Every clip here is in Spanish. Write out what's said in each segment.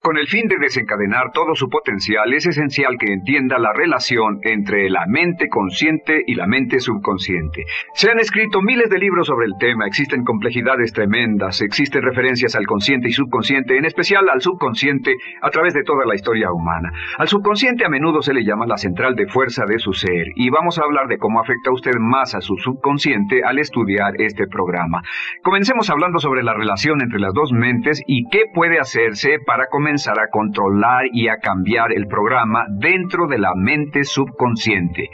Con el fin de desencadenar todo su potencial, es esencial que entienda la relación entre la mente consciente y la mente subconsciente. Se han escrito miles de libros sobre el tema, existen complejidades tremendas, existen referencias al consciente y subconsciente, en especial al subconsciente, a través de toda la historia humana. Al subconsciente a menudo se le llama la central de fuerza de su ser, y vamos a hablar de cómo afecta a usted más a su subconsciente al estudiar este programa. Comencemos hablando sobre la relación entre las dos mentes y qué puede hacerse para comenzar a controlar y a cambiar el programa dentro de la mente subconsciente.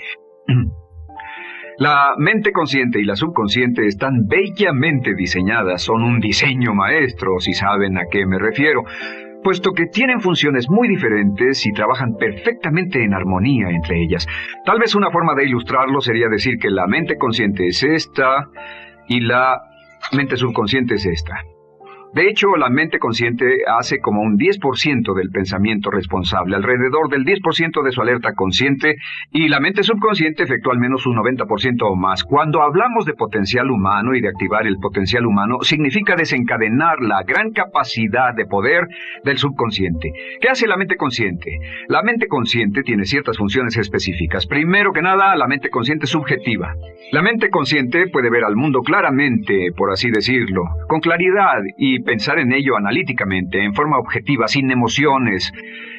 La mente consciente y la subconsciente están bellamente diseñadas, son un diseño maestro, si saben a qué me refiero, puesto que tienen funciones muy diferentes y trabajan perfectamente en armonía entre ellas. Tal vez una forma de ilustrarlo sería decir que la mente consciente es esta y la mente subconsciente es esta. De hecho, la mente consciente hace como un 10% del pensamiento responsable, alrededor del 10% de su alerta consciente, y la mente subconsciente efectúa al menos un 90% o más. Cuando hablamos de potencial humano y de activar el potencial humano, significa desencadenar la gran capacidad de poder del subconsciente. ¿Qué hace la mente consciente? La mente consciente tiene ciertas funciones específicas. Primero que nada, la mente consciente subjetiva. La mente consciente puede ver al mundo claramente, por así decirlo, con claridad y pensar en ello analíticamente, en forma objetiva, sin emociones.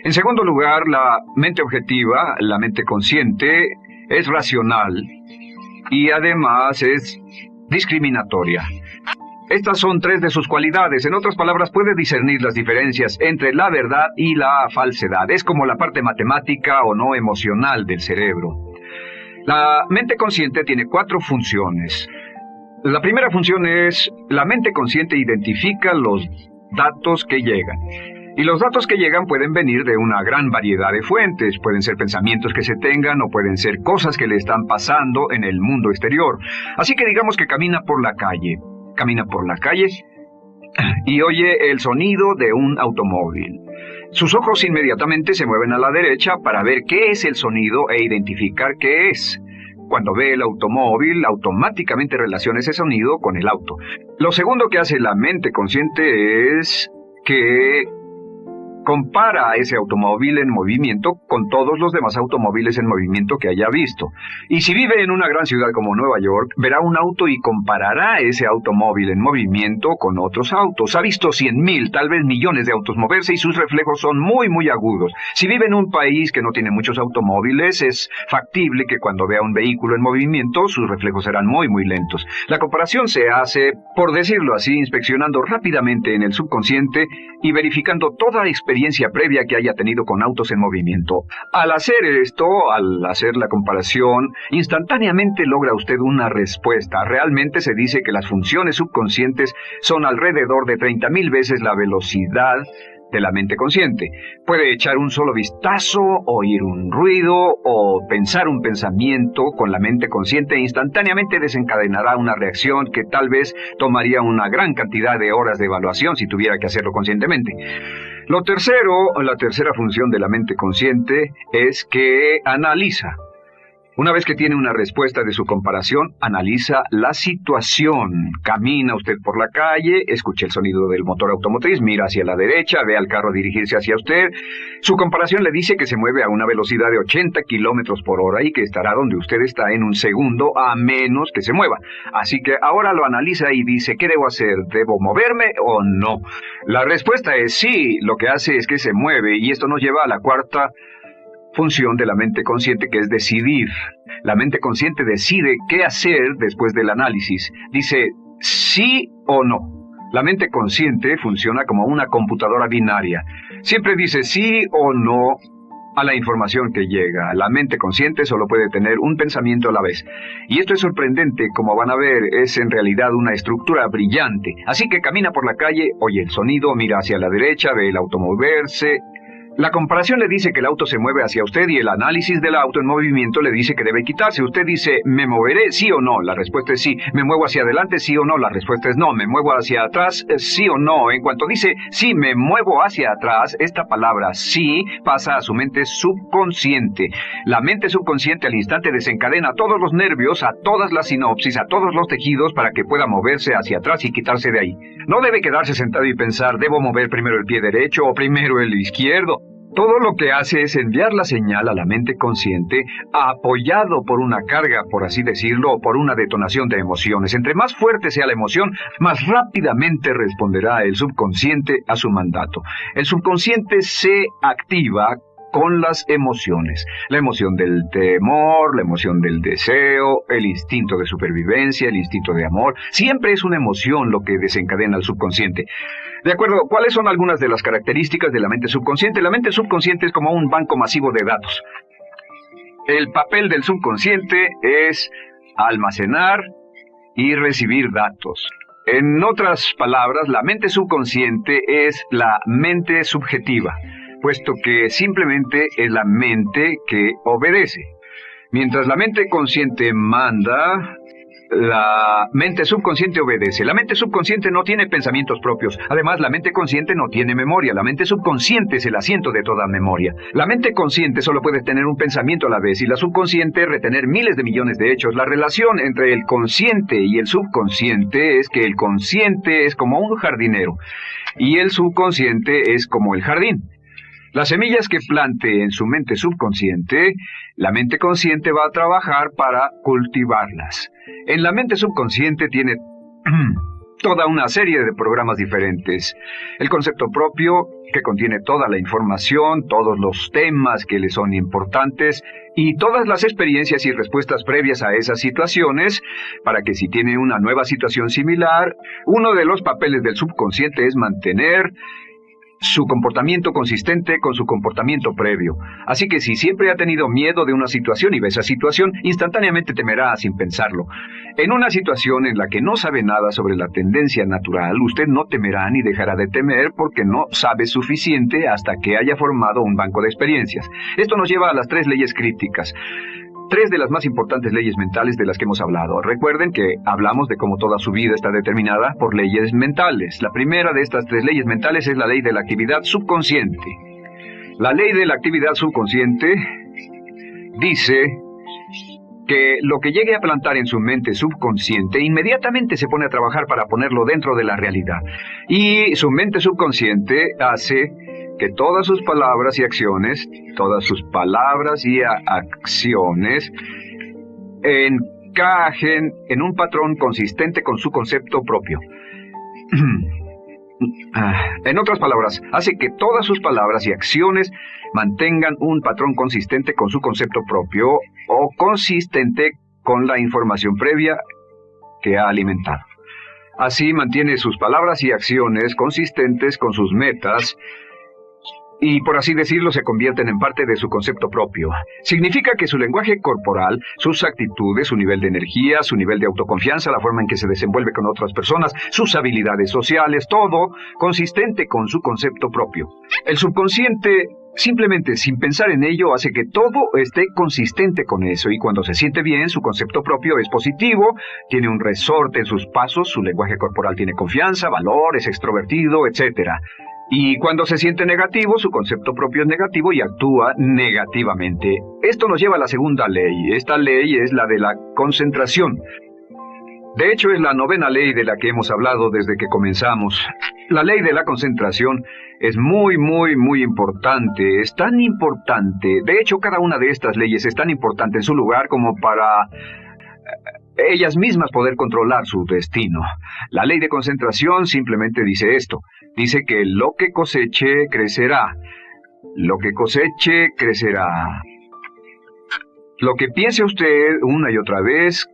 En segundo lugar, la mente objetiva, la mente consciente, es racional y además es discriminatoria. Estas son tres de sus cualidades. En otras palabras, puede discernir las diferencias entre la verdad y la falsedad. Es como la parte matemática o no emocional del cerebro. La mente consciente tiene 4 funciones. La primera función es, la mente consciente identifica los datos que llegan. Y los datos que llegan pueden venir de una gran variedad de fuentes. Pueden ser pensamientos que se tengan o pueden ser cosas que le están pasando en el mundo exterior. Así que digamos que camina por la calle. Camina por la calle y oye el sonido de un automóvil. Sus ojos inmediatamente se mueven a la derecha para ver qué es el sonido e identificar qué es. Cuando ve el automóvil, automáticamente relaciona ese sonido con el auto. Lo segundo que hace la mente consciente es que compara a ese automóvil en movimiento con todos los demás automóviles en movimiento que haya visto. Y si vive en una gran ciudad como Nueva York, verá un auto y comparará ese automóvil en movimiento con otros autos. Ha visto 100,000, tal vez millones de autos moverse y sus reflejos son muy, muy agudos. Si vive en un país que no tiene muchos automóviles, es factible que cuando vea un vehículo en movimiento, sus reflejos serán muy, muy lentos. La comparación se hace, por decirlo así, inspeccionando rápidamente en el subconsciente y verificando toda experiencia previa que haya tenido con autos en movimiento. Al hacer esto, al hacer la comparación, instantáneamente logra usted una respuesta. Realmente se dice que las funciones subconscientes son alrededor de 30,000 veces la velocidad de la mente consciente. Puede echar un solo vistazo, oír un ruido o pensar un pensamiento con la mente consciente e instantáneamente desencadenará una reacción que tal vez tomaría una gran cantidad de horas de evaluación si tuviera que hacerlo conscientemente. La tercera función de la mente consciente es que analiza. Una vez que tiene una respuesta de su comparación, analiza la situación. Camina usted por la calle, escucha el sonido del motor automotriz, mira hacia la derecha, ve al carro dirigirse hacia usted. Su comparación le dice que se mueve a una velocidad de 80 kilómetros por hora y que estará donde usted está en un segundo, a menos que se mueva. Así que ahora lo analiza y dice, ¿qué debo hacer? ¿Debo moverme o no? La respuesta es sí. Lo que hace es que se mueve, y esto nos lleva a la cuarta función de la mente consciente, que es decidir. La mente consciente decide qué hacer después del análisis. Dice sí o no. La mente consciente funciona como una computadora binaria. Siempre dice sí o no a la información que llega. La mente consciente solo puede tener un pensamiento a la vez. Y esto es sorprendente, como van a ver, es en realidad una estructura brillante. Así que camina por la calle, oye el sonido, mira hacia la derecha, ve el auto moverse. La comparación le dice que el auto se mueve hacia usted y el análisis del auto en movimiento le dice que debe quitarse. Usted dice, ¿me moveré? ¿Sí o no? La respuesta es sí. ¿Me muevo hacia adelante? ¿Sí o no? La respuesta es no. ¿Me muevo hacia atrás? ¿Sí o no? En cuanto dice, sí, me muevo hacia atrás, esta palabra sí pasa a su mente subconsciente. La mente subconsciente al instante desencadena todos los nervios, a todas las sinapsis, a todos los tejidos para que pueda moverse hacia atrás y quitarse de ahí. No debe quedarse sentado y pensar, ¿debo mover primero el pie derecho o primero el izquierdo? Todo lo que hace es enviar la señal a la mente consciente, apoyado por una carga, por así decirlo, o por una detonación de emociones. Entre más fuerte sea la emoción, más rápidamente responderá el subconsciente a su mandato. El subconsciente se activa con las emociones. La emoción del temor, la emoción del deseo, el instinto de supervivencia, el instinto de amor. Siempre es una emoción lo que desencadena al subconsciente. De acuerdo, ¿cuáles son algunas de las características de la mente subconsciente? La mente subconsciente es como un banco masivo de datos. El papel del subconsciente es almacenar y recibir datos. En otras palabras, la mente subconsciente es la mente subjetiva, puesto que simplemente es la mente que obedece. Mientras la mente consciente manda, la mente subconsciente obedece. La mente subconsciente no tiene pensamientos propios. Además, la mente consciente no tiene memoria. La mente subconsciente es el asiento de toda memoria. La mente consciente solo puede tener un pensamiento a la vez y la subconsciente retener miles de millones de hechos. La relación entre el consciente y el subconsciente es que el consciente es como un jardinero y el subconsciente es como el jardín. Las semillas que plante en su mente subconsciente, la mente consciente va a trabajar para cultivarlas. En la mente subconsciente tiene toda una serie de programas diferentes. El concepto propio, que contiene toda la información, todos los temas que le son importantes y todas las experiencias y respuestas previas a esas situaciones, para que si tiene una nueva situación similar, uno de los papeles del subconsciente es mantener su comportamiento consistente con su comportamiento previo. Así que si siempre ha tenido miedo de una situación y ve esa situación, instantáneamente temerá sin pensarlo. En una situación en la que no sabe nada sobre la tendencia natural, usted no temerá ni dejará de temer porque no sabe suficiente hasta que haya formado un banco de experiencias. Esto nos lleva a las 3 leyes crípticas. 3 de las más importantes leyes mentales de las que hemos hablado. Recuerden que hablamos de cómo toda su vida está determinada por leyes mentales. La primera de estas 3 leyes mentales es la ley de la actividad subconsciente. La ley de la actividad subconsciente dice que lo que llegue a plantar en su mente subconsciente inmediatamente se pone a trabajar para ponerlo dentro de la realidad. Y su mente subconsciente hace que todas sus palabras y acciones, encajen en un patrón consistente con su concepto propio. En otras palabras, hace que todas sus palabras y acciones mantengan un patrón consistente con su concepto propio o consistente con la información previa que ha alimentado. Así mantiene sus palabras y acciones consistentes con sus metas y, por así decirlo, se convierten en parte de su concepto propio. Significa que su lenguaje corporal, sus actitudes, su nivel de energía, su nivel de autoconfianza, la forma en que se desenvuelve con otras personas, sus habilidades sociales, todo consistente con su concepto propio. El subconsciente, simplemente sin pensar en ello, hace que todo esté consistente con eso, y cuando se siente bien, su concepto propio es positivo, tiene un resorte en sus pasos, su lenguaje corporal tiene confianza, valor, es extrovertido, etc. Y cuando se siente negativo, su concepto propio es negativo y actúa negativamente. Esto nos lleva a la segunda ley. Esta ley es la de la concentración. De hecho, es la 9ª ley de la que hemos hablado desde que comenzamos. La ley de la concentración es muy importante. Es tan importante. De hecho, cada una de estas leyes es tan importante en su lugar como para ellas mismas poder controlar su destino. La ley de concentración simplemente dice esto. Dice que lo que coseche, crecerá. Lo que coseche, crecerá. Lo que piense usted una y otra vez,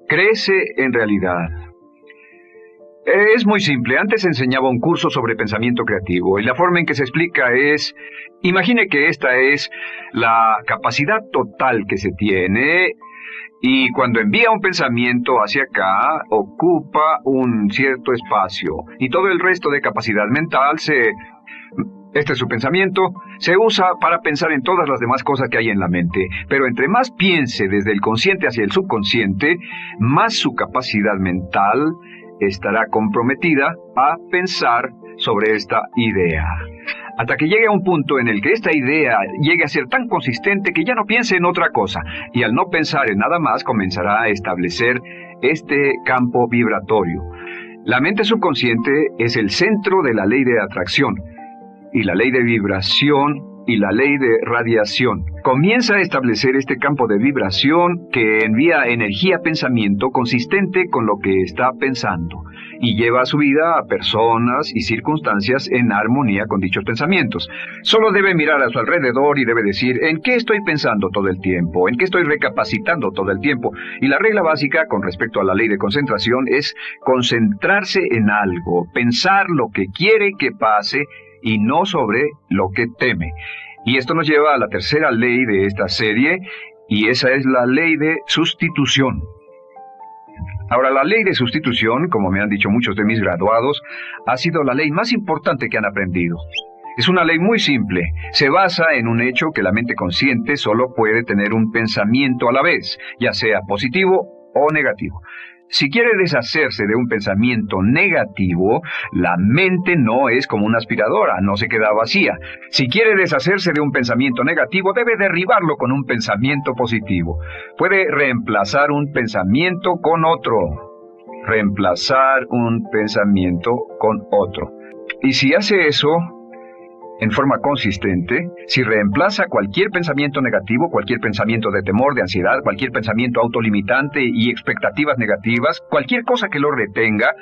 crece en realidad. Es muy simple. Antes enseñaba un curso sobre pensamiento creativo y la forma en que se explica es, imagine que esta es la capacidad total que se tiene y cuando envía un pensamiento hacia acá, ocupa un cierto espacio y todo el resto de capacidad mental se Este su pensamiento se usa para pensar en todas las demás cosas que hay en la mente, pero entre más piense desde el consciente hacia el subconsciente, más su capacidad mental estará comprometida a pensar sobre esta idea, hasta que llegue a un punto en el que esta idea llegue a ser tan consistente que ya no piense en otra cosa, y al no pensar en nada más comenzará a establecer este campo vibratorio. La mente subconsciente es el centro de la ley de atracción, y la ley de vibración y la ley de radiación. Comienza a establecer este campo de vibración que envía energía-pensamiento consistente con lo que está pensando y lleva a su vida a personas y circunstancias en armonía con dichos pensamientos. Solo debe mirar a su alrededor y debe decir, ¿en qué estoy pensando todo el tiempo? ¿En qué estoy recapacitando todo el tiempo? Y la regla básica con respecto a la ley de concentración es concentrarse en algo, pensar lo que quiere que pase y no sobre lo que teme. Y esto nos lleva a la tercera ley de esta serie, y esa es la ley de sustitución. Ahora, la ley de sustitución, como me han dicho muchos de mis graduados, ha sido la ley más importante que han aprendido. Es una ley muy simple. Se basa en un hecho que la mente consciente solo puede tener un pensamiento a la vez, ya sea positivo o negativo. Si quiere deshacerse de un pensamiento negativo, la mente no es como una aspiradora, no se queda vacía. Si quiere deshacerse de un pensamiento negativo, debe derribarlo con un pensamiento positivo. Puede reemplazar un pensamiento con otro. Reemplazar un pensamiento con otro. Y si hace eso en forma consistente, si reemplaza cualquier pensamiento negativo, cualquier pensamiento de temor, de ansiedad, cualquier pensamiento autolimitante y expectativas negativas, cualquier cosa que lo retenga,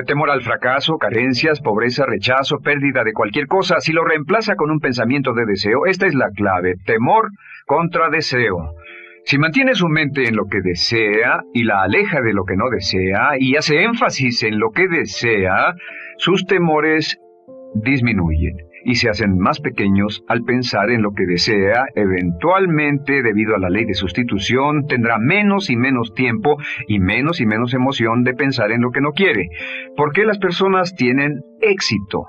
temor al fracaso, carencias, pobreza, rechazo, pérdida de cualquier cosa, si lo reemplaza con un pensamiento de deseo, esta es la clave: temor contra deseo. Si mantiene su mente en lo que desea y la aleja de lo que no desea y hace énfasis en lo que desea, sus temores disminuyen y se hacen más pequeños al pensar en lo que desea. Eventualmente, debido a la ley de sustitución, tendrá menos y menos tiempo y menos emoción de pensar en lo que no quiere. ¿Por qué las personas tienen éxito?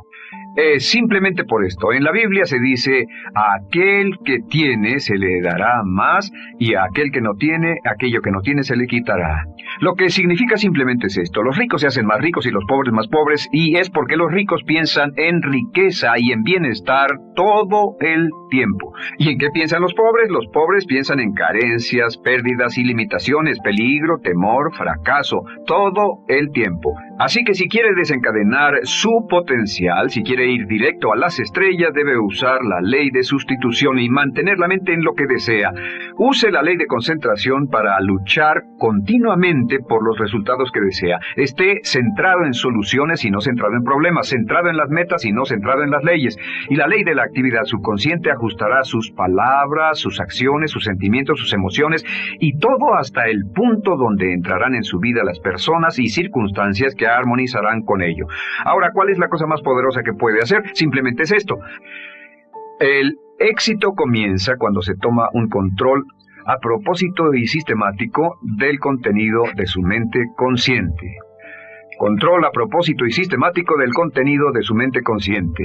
Simplemente por esto. En la Biblia se dice, a aquel que tiene se le dará más, y a aquel que no tiene, aquello que no tiene se le quitará. Lo que significa simplemente es esto: los ricos se hacen más ricos y los pobres más pobres, y es porque los ricos piensan en riqueza y en bienestar todo el tiempo. ¿Y en qué piensan los pobres? Los pobres piensan en carencias, pérdidas y limitaciones, peligro, temor, fracaso, todo el tiempo. Así que si quiere desencadenar su potencial, si quiere ir directo a las estrellas, debe usar la ley de sustitución y mantener la mente en lo que desea. Use la ley de concentración para luchar continuamente por los resultados que desea. Esté centrado en soluciones y no centrado en problemas, centrado en las metas y no centrado en las leyes. Y la ley de la actividad subconsciente ajustará sus palabras, sus acciones, sus sentimientos, sus emociones y todo hasta el punto donde entrarán en su vida las personas y circunstancias que armonizarán con ello. Ahora, ¿cuál es la cosa más poderosa que puede hacer? Simplemente es esto. El éxito comienza cuando se toma un control a propósito y sistemático del contenido de su mente consciente. Control a propósito y sistemático del contenido de su mente consciente.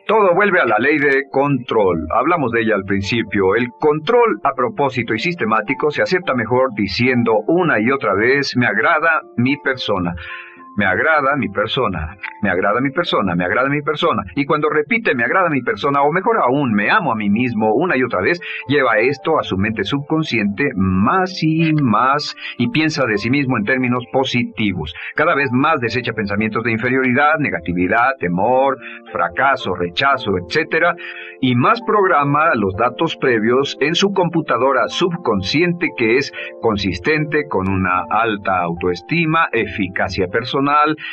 Todo vuelve a la ley de control. Hablamos de ella al principio. El control a propósito y sistemático se acepta mejor diciendo una y otra vez: me agrada mi persona. Me agrada mi persona, me agrada mi persona, me agrada mi persona. Y cuando repite me agrada mi persona, o mejor aún, me amo a mí mismo una y otra vez, lleva esto a su mente subconsciente más y más y piensa de sí mismo en términos positivos. Cada vez más desecha pensamientos de inferioridad, negatividad, temor, fracaso, rechazo, etc. Y más programa los datos previos en su computadora subconsciente, que es consistente con una alta autoestima, eficacia personal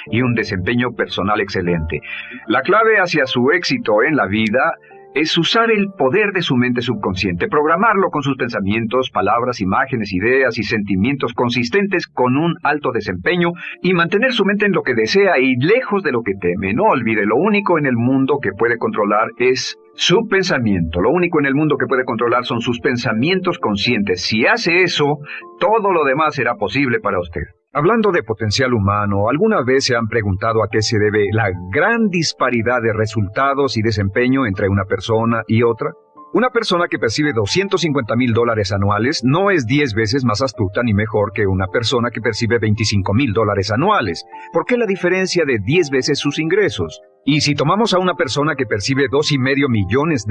y un desempeño personal excelente. La clave hacia su éxito en la vida es usar el poder de su mente subconsciente, programarlo con sus pensamientos, palabras, imágenes, ideas y sentimientos consistentes con un alto desempeño y mantener su mente en lo que desea y lejos de lo que teme. No olvide, lo único en el mundo que puede controlar es su pensamiento. Lo único en el mundo que puede controlar son sus pensamientos conscientes. Si hace eso, todo lo demás será posible para usted. Hablando de potencial humano, ¿alguna vez se han preguntado a qué se debe la gran disparidad de resultados y desempeño entre una persona y otra? Una persona que percibe $250,000 anuales no es 10 veces más astuta ni mejor que una persona que percibe $25,000 anuales. ¿Por qué la diferencia de 10 veces sus ingresos? Y si tomamos a una persona que percibe $2,5 millones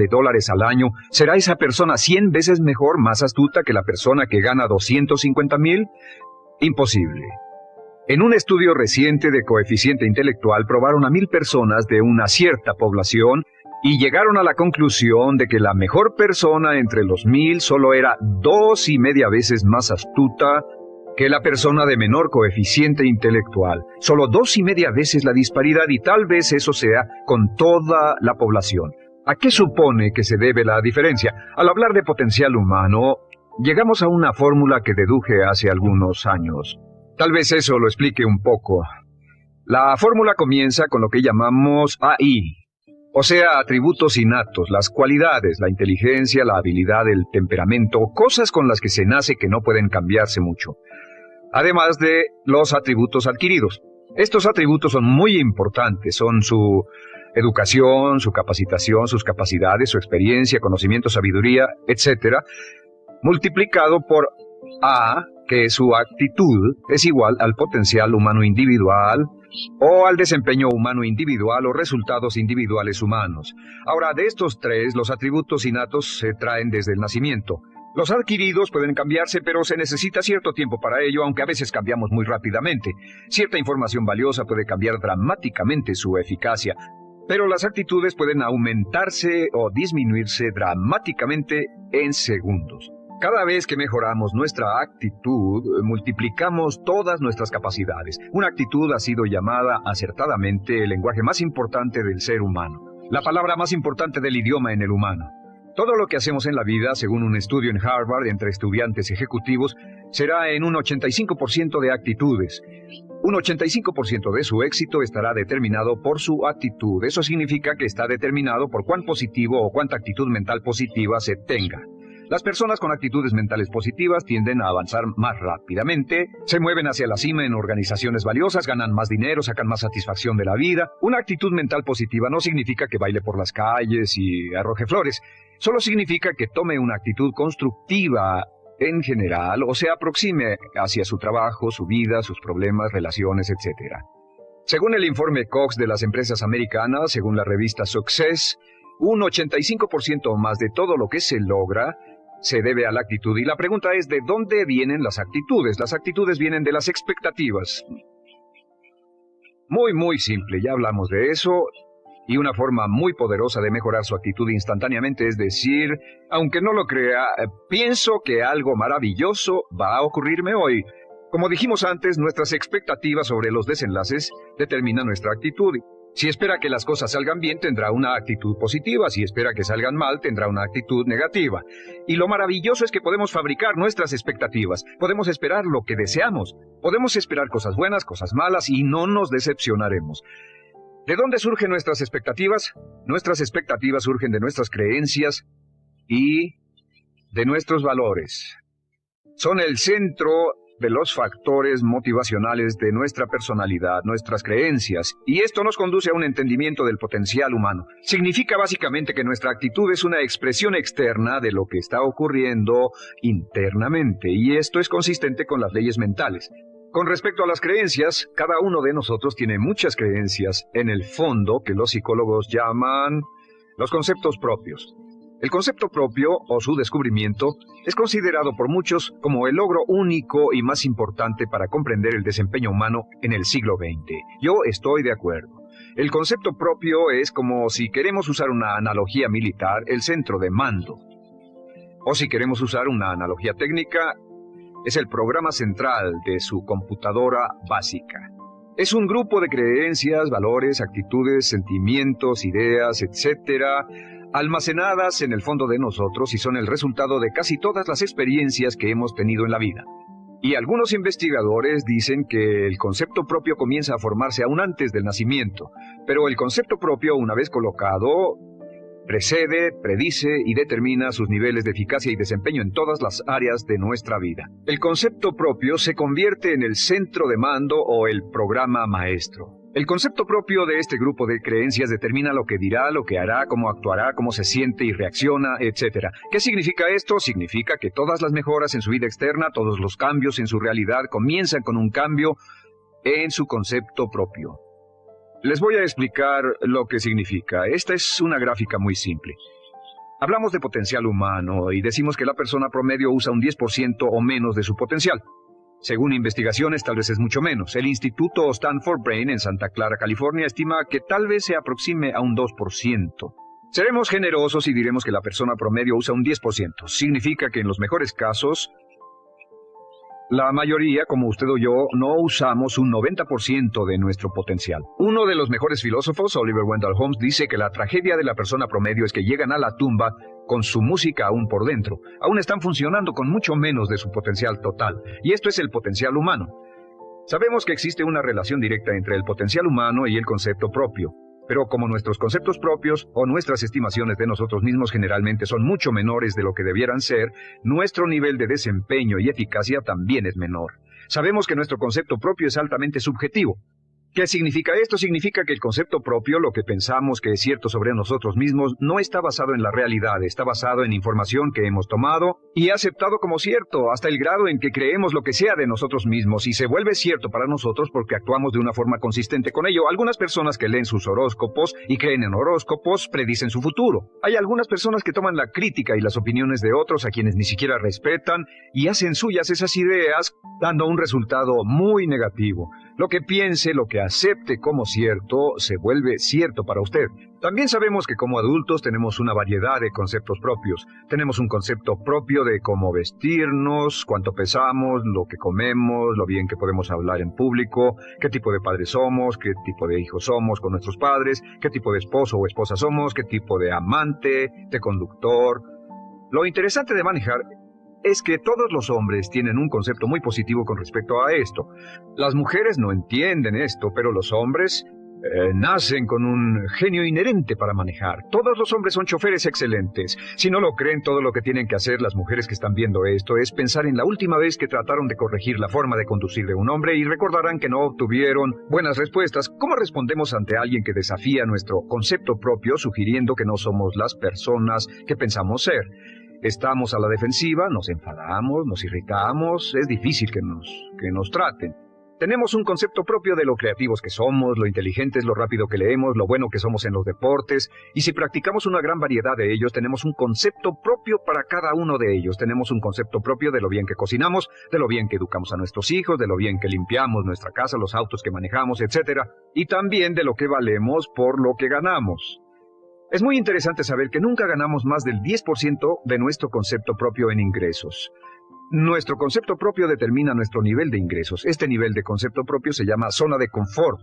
al año, ¿será esa persona 100 veces mejor, más astuta que la persona que gana $250,000? Imposible. En un estudio reciente de coeficiente intelectual probaron a 1,000 personas de una cierta población y llegaron a la conclusión de que la mejor persona entre los 1,000 solo era 2,5 veces más astuta que la persona de menor coeficiente intelectual. Solo 2,5 veces la disparidad, y tal vez eso sea con toda la población. ¿A qué supone que se debe la diferencia? Al hablar de potencial humano, llegamos a una fórmula que deduje hace algunos años. Tal vez eso lo explique un poco. La fórmula comienza con lo que llamamos AI. O sea, atributos innatos, las cualidades, la inteligencia, la habilidad, el temperamento, cosas con las que se nace que no pueden cambiarse mucho. Además de los atributos adquiridos. Estos atributos son muy importantes, son su educación, su capacitación, sus capacidades, su experiencia, conocimiento, sabiduría, etc., multiplicado por A, que su actitud es igual al potencial humano individual, o al desempeño humano individual o resultados individuales humanos. Ahora, de estos tres, los atributos innatos se traen desde el nacimiento. Los adquiridos pueden cambiarse, pero se necesita cierto tiempo para ello, aunque a veces cambiamos muy rápidamente. Cierta información valiosa puede cambiar dramáticamente su eficacia, pero las actitudes pueden aumentarse o disminuirse dramáticamente en segundos. Cada vez que mejoramos nuestra actitud, multiplicamos todas nuestras capacidades. Una actitud ha sido llamada acertadamente el lenguaje más importante del ser humano, la palabra más importante del idioma en el humano. Todo lo que hacemos en la vida, según un estudio en Harvard entre estudiantes ejecutivos, será en un 85% de actitudes. Un 85% de su éxito estará determinado por su actitud. Eso significa que está determinado por cuán positivo o cuánta actitud mental positiva se tenga. Las personas con actitudes mentales positivas tienden a avanzar más rápidamente, se mueven hacia la cima en organizaciones valiosas, ganan más dinero, sacan más satisfacción de la vida. Una actitud mental positiva no significa que baile por las calles y arroje flores. Solo significa que tome una actitud constructiva en general o se aproxime hacia su trabajo, su vida, sus problemas, relaciones, etc. Según el informe Cox de las empresas americanas, según la revista Success, un 85% más de todo lo que se logra se debe a la actitud. Y la pregunta es, ¿de dónde vienen las actitudes? Las actitudes vienen de las expectativas. Muy simple, ya hablamos de eso. Y una forma muy poderosa de mejorar su actitud instantáneamente es decir, aunque no lo crea, pienso que algo maravilloso va a ocurrirme hoy. Como dijimos antes, nuestras expectativas sobre los desenlaces determinan nuestra actitud. Si espera que las cosas salgan bien, tendrá una actitud positiva. Si espera que salgan mal, tendrá una actitud negativa. Y lo maravilloso es que podemos fabricar nuestras expectativas. Podemos esperar lo que deseamos. Podemos esperar cosas buenas, cosas malas, y no nos decepcionaremos. ¿De dónde surgen nuestras expectativas? Nuestras expectativas surgen de nuestras creencias y de nuestros valores. Son el centro de los factores motivacionales de nuestra personalidad, nuestras creencias, y esto nos conduce a un entendimiento del potencial humano. Significa básicamente que nuestra actitud es una expresión externa de lo que está ocurriendo internamente, y esto es consistente con las leyes mentales. Con respecto a las creencias, cada uno de nosotros tiene muchas creencias en el fondo que los psicólogos llaman los conceptos propios. El concepto propio, o su descubrimiento, es considerado por muchos como el logro único y más importante para comprender el desempeño humano en el siglo XX. Yo estoy de acuerdo. El concepto propio es como, si queremos usar una analogía militar, el centro de mando. O si queremos usar una analogía técnica, es el programa central de su computadora básica. Es un grupo de creencias, valores, actitudes, sentimientos, ideas, etcétera, almacenadas en el fondo de nosotros y son el resultado de casi todas las experiencias que hemos tenido en la vida. Y algunos investigadores dicen que el concepto propio comienza a formarse aún antes del nacimiento, pero el concepto propio, una vez colocado, Precede, predice y determina sus niveles de eficacia y desempeño en todas las áreas de nuestra vida. El concepto propio se convierte en el centro de mando o el programa maestro. El concepto propio de este grupo de creencias determina lo que dirá, lo que hará, cómo actuará, cómo se siente y reacciona, etc. ¿Qué significa esto? Significa que todas las mejoras en su vida externa, todos los cambios en su realidad comienzan con un cambio en su concepto propio. Les voy a explicar lo que significa. Esta es una gráfica muy simple. Hablamos de potencial humano y decimos que la persona promedio usa un 10% o menos de su potencial. Según investigaciones, tal vez es mucho menos. El Instituto Stanford Brain en Santa Clara, California, estima que tal vez se aproxime a un 2%. Seremos generosos y diremos que la persona promedio usa un 10%. Significa que en los mejores casos, la mayoría, como usted o yo, no usamos un 90% de nuestro potencial. Uno de los mejores filósofos, Oliver Wendell Holmes, dice que la tragedia de la persona promedio es que llegan a la tumba con su música aún por dentro. Aún están funcionando con mucho menos de su potencial total. Y esto es el potencial humano. Sabemos que existe una relación directa entre el potencial humano y el concepto propio. Pero como nuestros conceptos propios o nuestras estimaciones de nosotros mismos generalmente son mucho menores de lo que debieran ser, nuestro nivel de desempeño y eficacia también es menor. Sabemos que nuestro concepto propio es altamente subjetivo. ¿Qué significa esto? Significa que el concepto propio, lo que pensamos que es cierto sobre nosotros mismos, no está basado en la realidad, está basado en información que hemos tomado y aceptado como cierto, hasta el grado en que creemos lo que sea de nosotros mismos y se vuelve cierto para nosotros porque actuamos de una forma consistente con ello. Algunas personas que leen sus horóscopos y creen en horóscopos predicen su futuro. Hay algunas personas que toman la crítica y las opiniones de otros a quienes ni siquiera respetan y hacen suyas esas ideas, dando un resultado muy negativo. Lo que piense, lo que acepte como cierto, se vuelve cierto para usted. También sabemos que como adultos tenemos una variedad de conceptos propios. Tenemos un concepto propio de cómo vestirnos, cuánto pesamos, lo que comemos, lo bien que podemos hablar en público, qué tipo de padres somos, qué tipo de hijos somos con nuestros padres, qué tipo de esposo o esposa somos, qué tipo de amante, de conductor. Lo interesante de manejar es que todos los hombres tienen un concepto muy positivo con respecto a esto. Las mujeres no entienden esto, pero los hombres nacen con un genio inherente para manejar. Todos los hombres son choferes excelentes. Si no lo creen, todo lo que tienen que hacer las mujeres que están viendo esto es pensar en la última vez que trataron de corregir la forma de conducir de un hombre y recordarán que no obtuvieron buenas respuestas. ¿Cómo respondemos ante alguien que desafía nuestro concepto propio, sugiriendo que no somos las personas que pensamos ser? Estamos a la defensiva, nos enfadamos, nos irritamos, es difícil que nos traten. Tenemos un concepto propio de lo creativos que somos, lo inteligentes, lo rápido que leemos, lo bueno que somos en los deportes, y si practicamos una gran variedad de ellos, tenemos un concepto propio para cada uno de ellos. Tenemos un concepto propio de lo bien que cocinamos, de lo bien que educamos a nuestros hijos, de lo bien que limpiamos nuestra casa, los autos que manejamos, etc. Y también de lo que valemos por lo que ganamos. Es muy interesante saber que nunca ganamos más del 10% de nuestro concepto propio en ingresos. Nuestro concepto propio determina nuestro nivel de ingresos. Este nivel de concepto propio se llama zona de confort.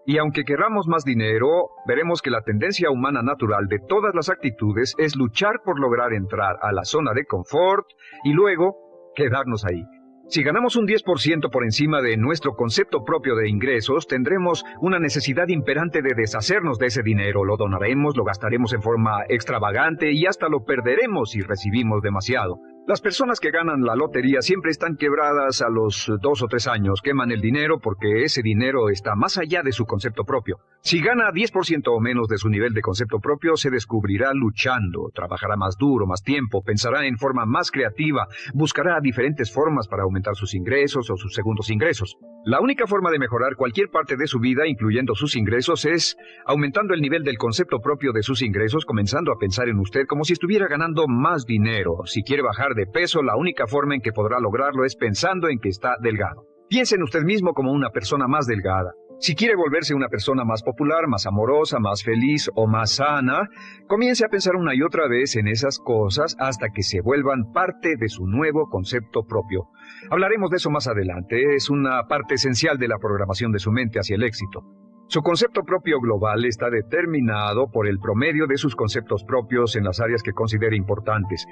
Y aunque queramos más dinero, veremos que la tendencia humana natural de todas las actitudes es luchar por lograr entrar a la zona de confort y luego quedarnos ahí. Si ganamos un 10% por encima de nuestro concepto propio de ingresos, tendremos una necesidad imperante de deshacernos de ese dinero. Lo donaremos, lo gastaremos en forma extravagante y hasta lo perderemos si recibimos demasiado. Las personas que ganan la lotería siempre están quebradas a los 2 o 3 años. Queman el dinero porque ese dinero está más allá de su concepto propio. Si gana 10% o menos de su nivel de concepto propio, se descubrirá luchando, trabajará más duro, más tiempo, pensará en forma más creativa, buscará diferentes formas para aumentar sus ingresos o sus segundos ingresos. La única forma de mejorar cualquier parte de su vida, incluyendo sus ingresos, es aumentando el nivel del concepto propio de sus ingresos, comenzando a pensar en usted como si estuviera ganando más dinero. Si quiere bajar de peso, la única forma en que podrá lograrlo es pensando en que está delgado. Piense en usted mismo como una persona más delgada. Si quiere volverse una persona más popular, más amorosa, más feliz o más sana, comience a pensar una y otra vez en esas cosas hasta que se vuelvan parte de su nuevo concepto propio. Hablaremos de eso más adelante. Es una parte esencial de la programación de su mente hacia el éxito. Su concepto propio global está determinado por el promedio de sus conceptos propios en las áreas que considere importantes.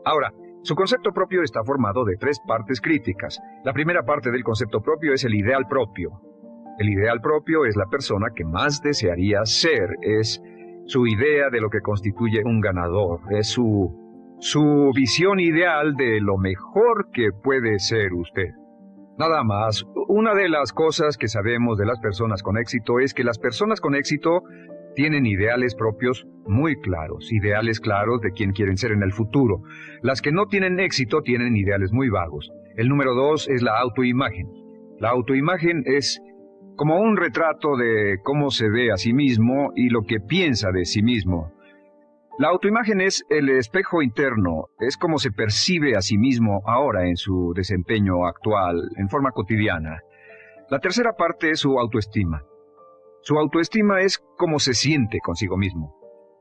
Ahora, su concepto propio está formado de 3 partes críticas. La primera parte del concepto propio es el ideal propio. El ideal propio es la persona que más desearía ser, es su idea de lo que constituye un ganador, es su visión ideal de lo mejor que puede ser usted. Nada más, una de las cosas que sabemos de las personas con éxito es que las personas con éxito tienen ideales propios muy claros, ideales claros de quién quieren ser en el futuro. Las que no tienen éxito tienen ideales muy vagos. El número 2 es la autoimagen. La autoimagen es como un retrato de cómo se ve a sí mismo y lo que piensa de sí mismo. La autoimagen es el espejo interno, es como se percibe a sí mismo ahora en su desempeño actual, en forma cotidiana. La tercera parte es su autoestima. Su autoestima es cómo se siente consigo mismo.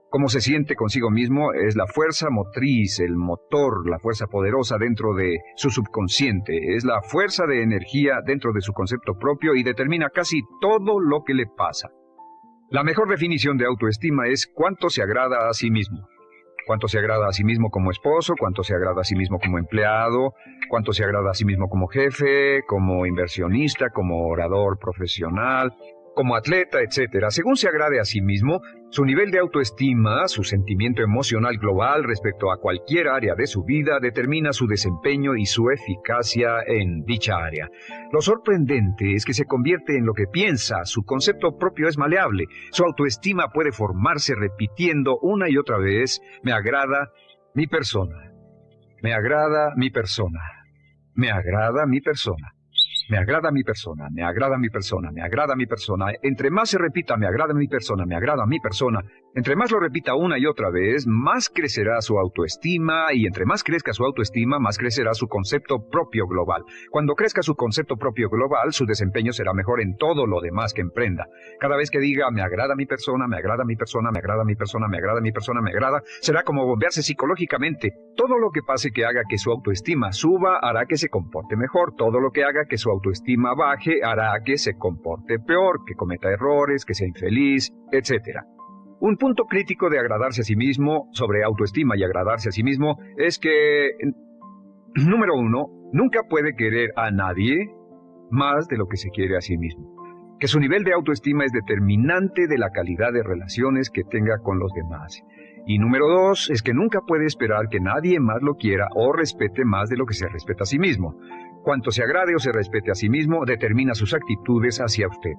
Cómo se siente consigo mismo es la fuerza motriz, el motor, la fuerza poderosa dentro de su subconsciente. Es la fuerza de energía dentro de su concepto propio y determina casi todo lo que le pasa. La mejor definición de autoestima es cuánto se agrada a sí mismo. Cuánto se agrada a sí mismo como esposo, cuánto se agrada a sí mismo como empleado, cuánto se agrada a sí mismo como jefe, como inversionista, como orador profesional, como atleta, etc. Según se agrade a sí mismo, su nivel de autoestima, su sentimiento emocional global respecto a cualquier área de su vida, determina su desempeño y su eficacia en dicha área. Lo sorprendente es que se convierte en lo que piensa, su concepto propio es maleable, su autoestima puede formarse repitiendo una y otra vez, me agrada mi persona, me agrada mi persona, me agrada mi persona. Me agrada mi persona, me agrada mi persona, me agrada mi persona. Entre más se repita, me agrada mi persona, me agrada mi persona. Entre más lo repita una y otra vez, más crecerá su autoestima y entre más crezca su autoestima, más crecerá su concepto propio global. Cuando crezca su concepto propio global, su desempeño será mejor en todo lo demás que emprenda. Cada vez que diga, me agrada mi persona, me agrada mi persona, me agrada mi persona, me agrada mi persona, me agrada, será como bombearse psicológicamente. Todo lo que pase que haga que su autoestima suba, hará que se comporte mejor. Todo lo que haga que su autoestima baje, hará que se comporte peor, que cometa errores, que sea infeliz, etc. Un punto crítico de agradarse a sí mismo, sobre autoestima y agradarse a sí mismo, es que, número 1, nunca puede querer a nadie más de lo que se quiere a sí mismo. Que su nivel de autoestima es determinante de la calidad de relaciones que tenga con los demás. Y número 2, es que nunca puede esperar que nadie más lo quiera o respete más de lo que se respeta a sí mismo. Cuanto se agrade o se respete a sí mismo, determina sus actitudes hacia usted.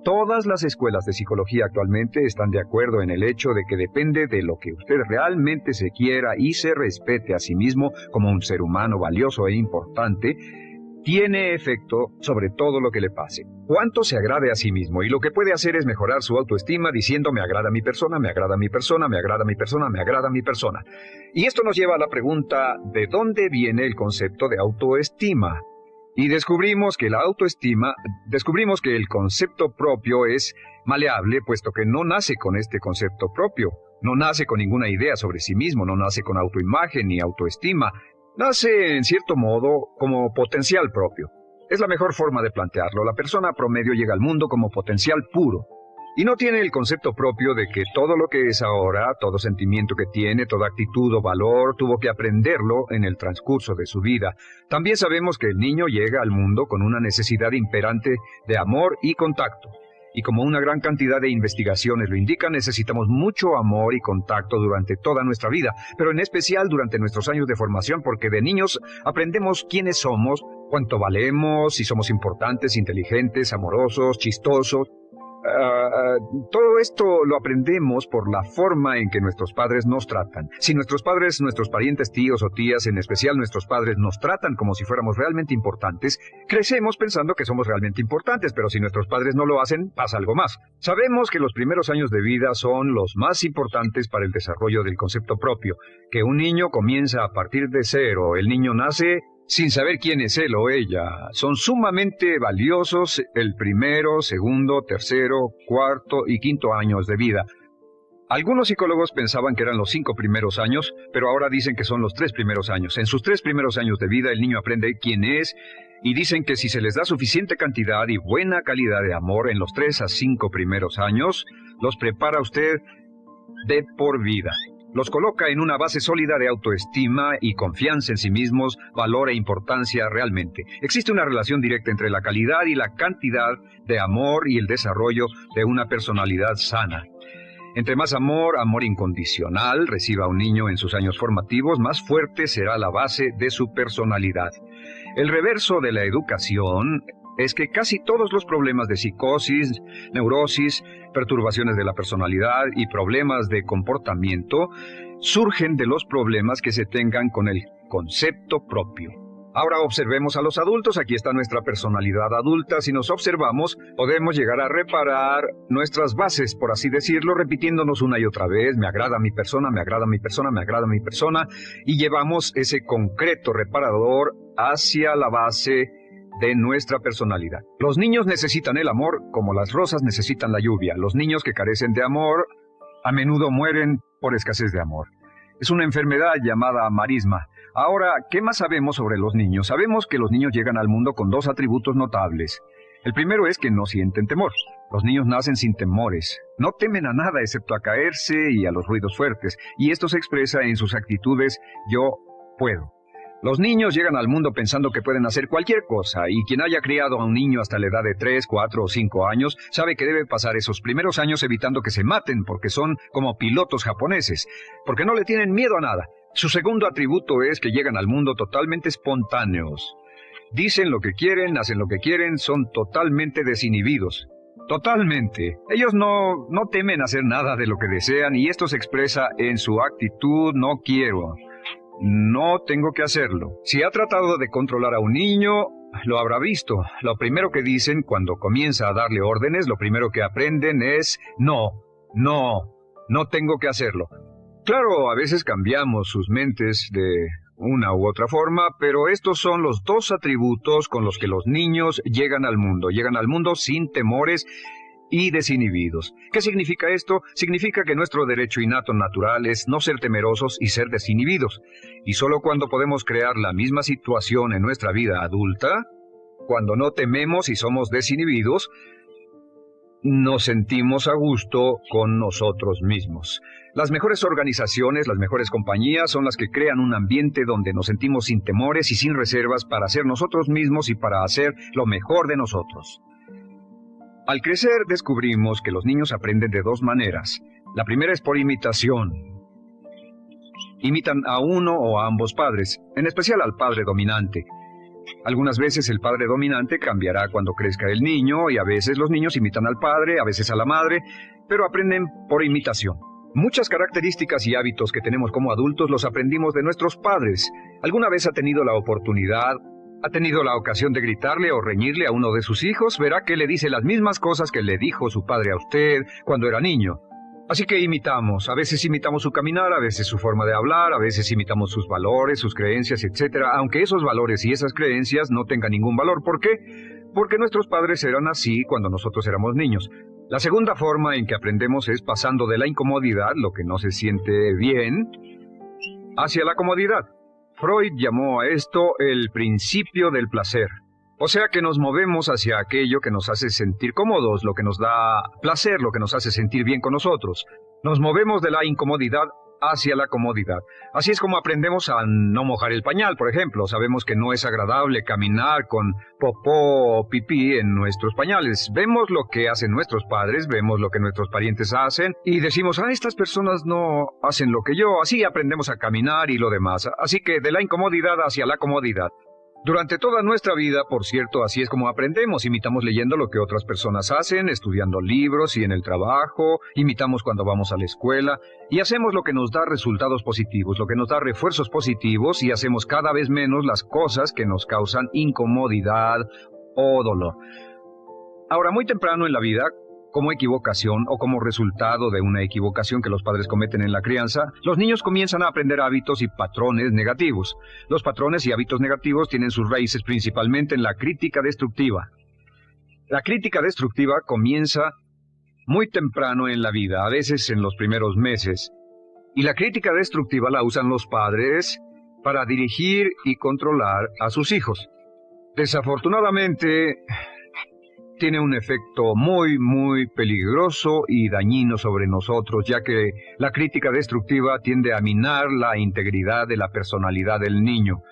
Todas las escuelas de psicología actualmente están de acuerdo en el hecho de que depende de lo que usted realmente se quiera y se respete a sí mismo como un ser humano valioso e importante, tiene efecto sobre todo lo que le pase. Cuánto se agrade a sí mismo y lo que puede hacer es mejorar su autoestima diciendo me agrada mi persona, me agrada mi persona, me agrada mi persona, me agrada mi persona. Y esto nos lleva a la pregunta ¿de dónde viene el concepto de autoestima? Y descubrimos que el concepto propio es maleable, puesto que no nace con este concepto propio, no nace con ninguna idea sobre sí mismo, no nace con autoimagen ni autoestima, nace en cierto modo como potencial propio. Es la mejor forma de plantearlo. La persona promedio llega al mundo como potencial puro. Y no tiene el concepto propio de que todo lo que es ahora, todo sentimiento que tiene, toda actitud o valor, tuvo que aprenderlo en el transcurso de su vida. También sabemos que el niño llega al mundo con una necesidad imperante de amor y contacto. Y como una gran cantidad de investigaciones lo indican, necesitamos mucho amor y contacto durante toda nuestra vida, pero en especial durante nuestros años de formación, porque de niños aprendemos quiénes somos, cuánto valemos, si somos importantes, inteligentes, amorosos, chistosos. Todo esto lo aprendemos por la forma en que nuestros padres nos tratan. Si nuestros padres, nuestros parientes, tíos o tías, en especial nuestros padres, nos tratan como si fuéramos realmente importantes, crecemos pensando que somos realmente importantes, pero si nuestros padres no lo hacen, pasa algo más. Sabemos que los primeros años de vida son los más importantes para el desarrollo del concepto propio, que un niño comienza a partir de cero. El niño nace sin saber quién es él o ella. Son sumamente valiosos el primero, segundo, tercero, cuarto y quinto años de vida. Algunos psicólogos pensaban que eran los 5 primeros años, pero ahora dicen que son los 3 primeros años. En sus 3 primeros años de vida el niño aprende quién es y dicen que si se les da suficiente cantidad y buena calidad de amor en los 3 a 5 primeros años, los prepara usted de por vida. Los coloca en una base sólida de autoestima y confianza en sí mismos, valor e importancia realmente. Existe una relación directa entre la calidad y la cantidad de amor y el desarrollo de una personalidad sana. Entre más amor, amor incondicional, reciba un niño en sus años formativos, más fuerte será la base de su personalidad. El reverso de la educación es que casi todos los problemas de psicosis, neurosis, perturbaciones de la personalidad y problemas de comportamiento surgen de los problemas que se tengan con el concepto propio. Ahora observemos a los adultos. Aquí está nuestra personalidad adulta. Si nos observamos, podemos llegar a reparar nuestras bases, por así decirlo, repitiéndonos una y otra vez: me agrada mi persona, me agrada mi persona, me agrada mi persona, y llevamos ese concreto reparador hacia la base de nuestra personalidad. Los niños necesitan el amor como las rosas necesitan la lluvia. Los niños que carecen de amor a menudo mueren por escasez de amor. Es una enfermedad llamada marisma. Ahora, ¿qué más sabemos sobre los niños? Sabemos que los niños llegan al mundo con dos atributos notables. El primero es que no sienten temor. Los niños nacen sin temores. No temen a nada excepto a caerse y a los ruidos fuertes. Y esto se expresa en sus actitudes: yo puedo. Los niños llegan al mundo pensando que pueden hacer cualquier cosa, y quien haya criado a un niño hasta la edad de 3, 4 o 5 años sabe que debe pasar esos primeros años evitando que se maten, porque son como pilotos japoneses, porque no le tienen miedo a nada. Su segundo atributo es que llegan al mundo totalmente espontáneos. Dicen lo que quieren, hacen lo que quieren, son totalmente desinhibidos. Totalmente. Ellos no temen hacer nada de lo que desean, y esto se expresa en su actitud: no quiero. No tengo que hacerlo. Si ha tratado de controlar a un niño, lo habrá visto. Lo primero que dicen cuando comienza a darle órdenes, lo primero que aprenden es: no tengo que hacerlo. Claro, a veces cambiamos sus mentes de una u otra forma, pero estos son los dos atributos con los que los niños llegan al mundo. Llegan al mundo sin temores y desinhibidos. ¿Qué significa esto? Significa que nuestro derecho innato natural es no ser temerosos y ser desinhibidos. Y solo cuando podemos crear la misma situación en nuestra vida adulta, cuando no tememos y somos desinhibidos, nos sentimos a gusto con nosotros mismos. Las mejores organizaciones, las mejores compañías son las que crean un ambiente donde nos sentimos sin temores y sin reservas para ser nosotros mismos y para hacer lo mejor de nosotros. Al crecer descubrimos que los niños aprenden de dos maneras. La primera es por imitación. Imitan a uno o a ambos padres, en especial al padre dominante. Algunas veces el padre dominante cambiará cuando crezca el niño, y a veces los niños imitan al padre, a veces a la madre, pero aprenden por imitación. Muchas características y hábitos que tenemos como adultos los aprendimos de nuestros padres. ¿Alguna vez ha tenido la ocasión de gritarle o reñirle a uno de sus hijos? Verá que le dice las mismas cosas que le dijo su padre a usted cuando era niño. Así que imitamos. A veces imitamos su caminar, a veces su forma de hablar, a veces imitamos sus valores, sus creencias, etc. Aunque esos valores y esas creencias no tengan ningún valor. ¿Por qué? Porque nuestros padres eran así cuando nosotros éramos niños. La segunda forma en que aprendemos es pasando de la incomodidad, lo que no se siente bien, hacia la comodidad. Freud llamó a esto el principio del placer. O sea que nos movemos hacia aquello que nos hace sentir cómodos, lo que nos da placer, lo que nos hace sentir bien con nosotros. Nos movemos de la incomodidad hacia la comodidad. Así es como aprendemos a no mojar el pañal, por ejemplo. Sabemos que no es agradable caminar con popó o pipí en nuestros pañales. Vemos lo que hacen nuestros padres, vemos lo que nuestros parientes hacen y decimos: estas personas no hacen lo que yo. Así aprendemos a caminar y lo demás. Así que de la incomodidad hacia la comodidad. Durante toda nuestra vida, por cierto, así es como aprendemos. Imitamos leyendo lo que otras personas hacen, estudiando libros y en el trabajo, imitamos cuando vamos a la escuela, y hacemos lo que nos da resultados positivos, lo que nos da refuerzos positivos, y hacemos cada vez menos las cosas que nos causan incomodidad o dolor. Ahora, muy temprano en la vida, como equivocación o como resultado de una equivocación que los padres cometen en la crianza, los niños comienzan a aprender hábitos y patrones negativos. Los patrones y hábitos negativos tienen sus raíces principalmente en la crítica destructiva. La crítica destructiva comienza muy temprano en la vida, a veces en los primeros meses. Y la crítica destructiva la usan los padres para dirigir y controlar a sus hijos. Desafortunadamente, tiene un efecto muy peligroso y dañino sobre nosotros, ya que la crítica destructiva tiende a minar la integridad de la personalidad del niño.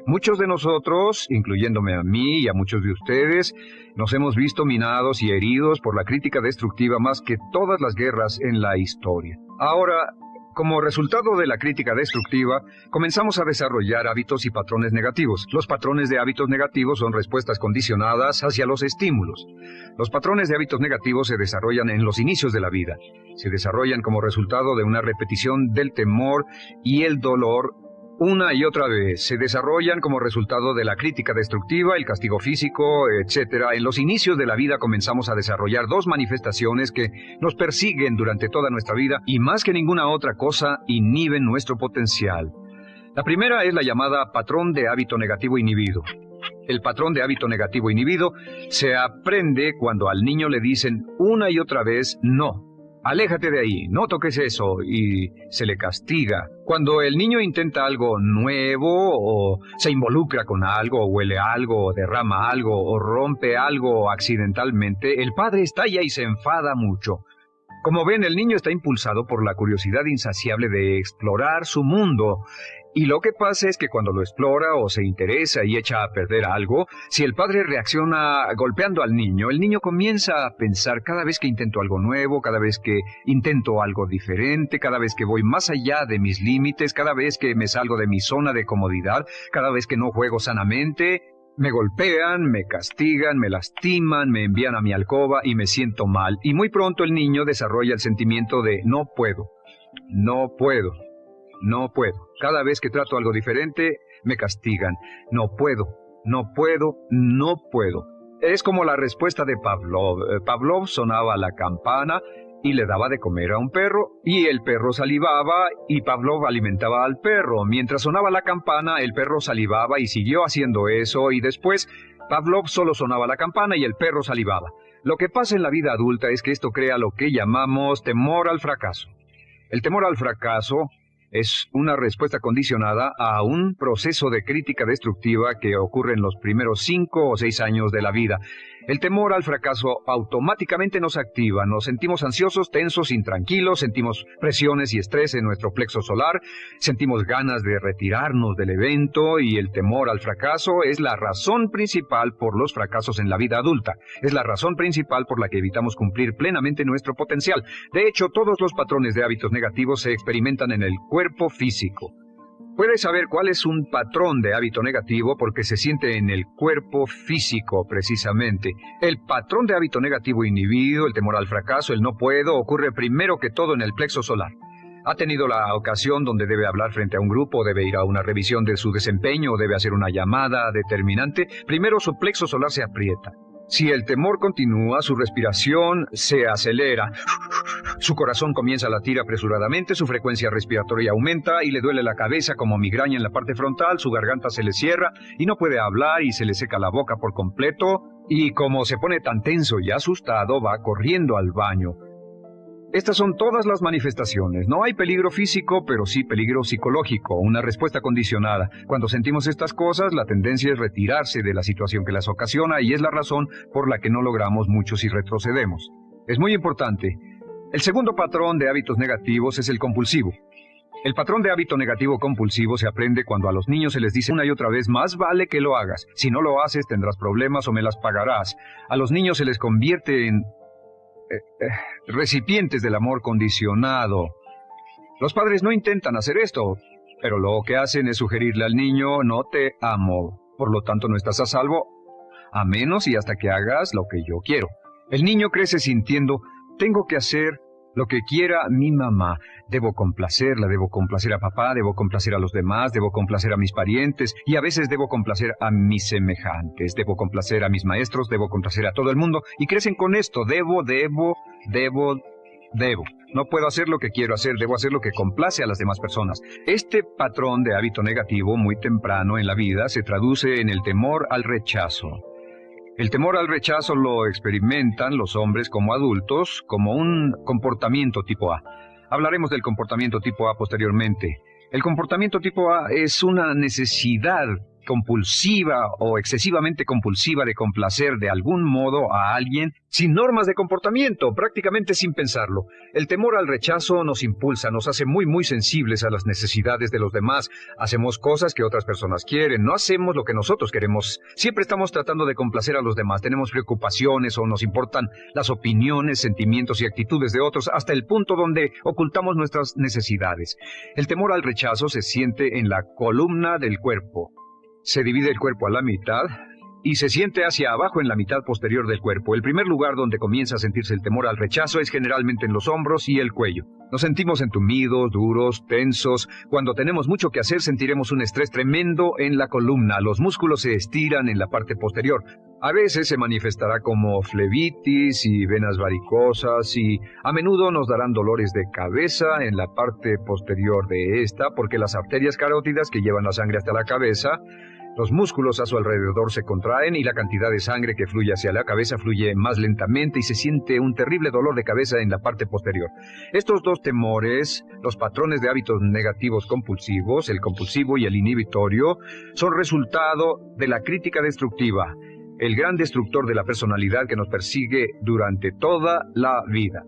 Muchos de nosotros, incluyéndome a mí y a muchos de ustedes, nos hemos visto minados y heridos por la crítica destructiva más que todas las guerras en la historia. Ahora, como resultado de la crítica destructiva, comenzamos a desarrollar hábitos y patrones negativos. Los patrones de hábitos negativos son respuestas condicionadas hacia los estímulos. Los patrones de hábitos negativos se desarrollan en los inicios de la vida. Se desarrollan como resultado de una repetición del temor y el dolor una y otra vez. Se desarrollan como resultado de la crítica destructiva, el castigo físico, etc. En los inicios de la vida comenzamos a desarrollar dos manifestaciones que nos persiguen durante toda nuestra vida y más que ninguna otra cosa inhiben nuestro potencial. La primera es la llamada patrón de hábito negativo inhibido. El patrón de hábito negativo inhibido se aprende cuando al niño le dicen una y otra vez no. Aléjate de ahí, no toques eso, y se le castiga. Cuando el niño intenta algo nuevo, o se involucra con algo, o huele algo, o derrama algo, o rompe algo accidentalmente, el padre estalla y se enfada mucho. Como ven, el niño está impulsado por la curiosidad insaciable de explorar su mundo. Y lo que pasa es que cuando lo explora o se interesa y echa a perder algo, si el padre reacciona golpeando al niño, el niño comienza a pensar cada vez que intento algo nuevo, cada vez que intento algo diferente, cada vez que voy más allá de mis límites, cada vez que me salgo de mi zona de comodidad, cada vez que no juego sanamente, me golpean, me castigan, me lastiman, me envían a mi alcoba y me siento mal. Y muy pronto el niño desarrolla el sentimiento de no puedo, no puedo. No puedo. Cada vez que trato algo diferente, me castigan. No puedo, no puedo, no puedo. Es como la respuesta de Pavlov. Pavlov sonaba la campana y le daba de comer a un perro, y el perro salivaba, y Pavlov alimentaba al perro. Mientras sonaba la campana, el perro salivaba y siguió haciendo eso, y después Pavlov solo sonaba la campana y el perro salivaba. Lo que pasa en la vida adulta es que esto crea lo que llamamos temor al fracaso. El temor al fracaso es una respuesta condicionada a un proceso de crítica destructiva que ocurre en los primeros 5 o 6 años de la vida. El temor al fracaso automáticamente nos activa, nos sentimos ansiosos, tensos, intranquilos, sentimos presiones y estrés en nuestro plexo solar, sentimos ganas de retirarnos del evento y el temor al fracaso es la razón principal por los fracasos en la vida adulta. Es la razón principal por la que evitamos cumplir plenamente nuestro potencial. De hecho, todos los patrones de hábitos negativos se experimentan en el cuerpo físico. Puedes saber cuál es un patrón de hábito negativo porque se siente en el cuerpo físico, precisamente. El patrón de hábito negativo inhibido, el temor al fracaso, el no puedo, ocurre primero que todo en el plexo solar. ¿Ha tenido la ocasión donde debe hablar frente a un grupo, debe ir a una revisión de su desempeño o debe hacer una llamada determinante? Primero su plexo solar se aprieta. Si el temor continúa, su respiración se acelera. Su corazón comienza a latir apresuradamente, su frecuencia respiratoria aumenta y le duele la cabeza como migraña en la parte frontal, su garganta se le cierra y no puede hablar y se le seca la boca por completo y como se pone tan tenso y asustado va corriendo al baño. Estas son todas las manifestaciones. No hay peligro físico, pero sí peligro psicológico, una respuesta condicionada. Cuando sentimos estas cosas, la tendencia es retirarse de la situación que las ocasiona y es la razón por la que no logramos mucho si retrocedemos. Es muy importante. El segundo patrón de hábitos negativos es el compulsivo. El patrón de hábito negativo compulsivo se aprende cuando a los niños se les dice una y otra vez, más vale que lo hagas. Si no lo haces, tendrás problemas o me las pagarás. A los niños se les convierte en recipientes del amor condicionado. Los padres no intentan hacer esto, pero lo que hacen es sugerirle al niño, no te amo, por lo tanto no estás a salvo, a menos y hasta que hagas lo que yo quiero. El niño crece sintiendo, tengo que hacer lo que quiera mi mamá. Debo complacerla, debo complacer a papá, debo complacer a los demás, debo complacer a mis parientes y a veces debo complacer a mis semejantes, debo complacer a mis maestros, debo complacer a todo el mundo y crecen con esto, debo. No puedo hacer lo que quiero hacer, debo hacer lo que complace a las demás personas. Este patrón de hábito negativo muy temprano en la vida se traduce en el temor al rechazo. El temor al rechazo lo experimentan los hombres como adultos como un comportamiento tipo A. Hablaremos del comportamiento tipo A posteriormente. El comportamiento tipo A es una necesidad compulsiva o excesivamente compulsiva de complacer de algún modo a alguien sin normas de comportamiento, prácticamente sin pensarlo. El temor al rechazo nos impulsa, nos hace muy sensibles a las necesidades de los demás. Hacemos cosas que otras personas quieren, no hacemos lo que nosotros queremos. Siempre estamos tratando de complacer a los demás, tenemos preocupaciones o nos importan las opiniones, sentimientos y actitudes de otros hasta el punto donde ocultamos nuestras necesidades. El temor al rechazo se siente en la columna del cuerpo. Se divide el cuerpo a la mitad y se siente hacia abajo en la mitad posterior del cuerpo. El primer lugar donde comienza a sentirse el temor al rechazo es generalmente en los hombros y el cuello. Nos sentimos entumidos, duros, tensos. Cuando tenemos mucho que hacer sentiremos un estrés tremendo en la columna. Los músculos se estiran en la parte posterior. A veces se manifestará como flebitis y venas varicosas y a menudo nos darán dolores de cabeza en la parte posterior de esta porque las arterias carótidas que llevan la sangre hasta la cabeza, los músculos a su alrededor se contraen y la cantidad de sangre que fluye hacia la cabeza fluye más lentamente y se siente un terrible dolor de cabeza en la parte posterior. Estos dos temores, los patrones de hábitos negativos compulsivos, el compulsivo y el inhibitorio, son resultado de la crítica destructiva, el gran destructor de la personalidad que nos persigue durante toda la vida.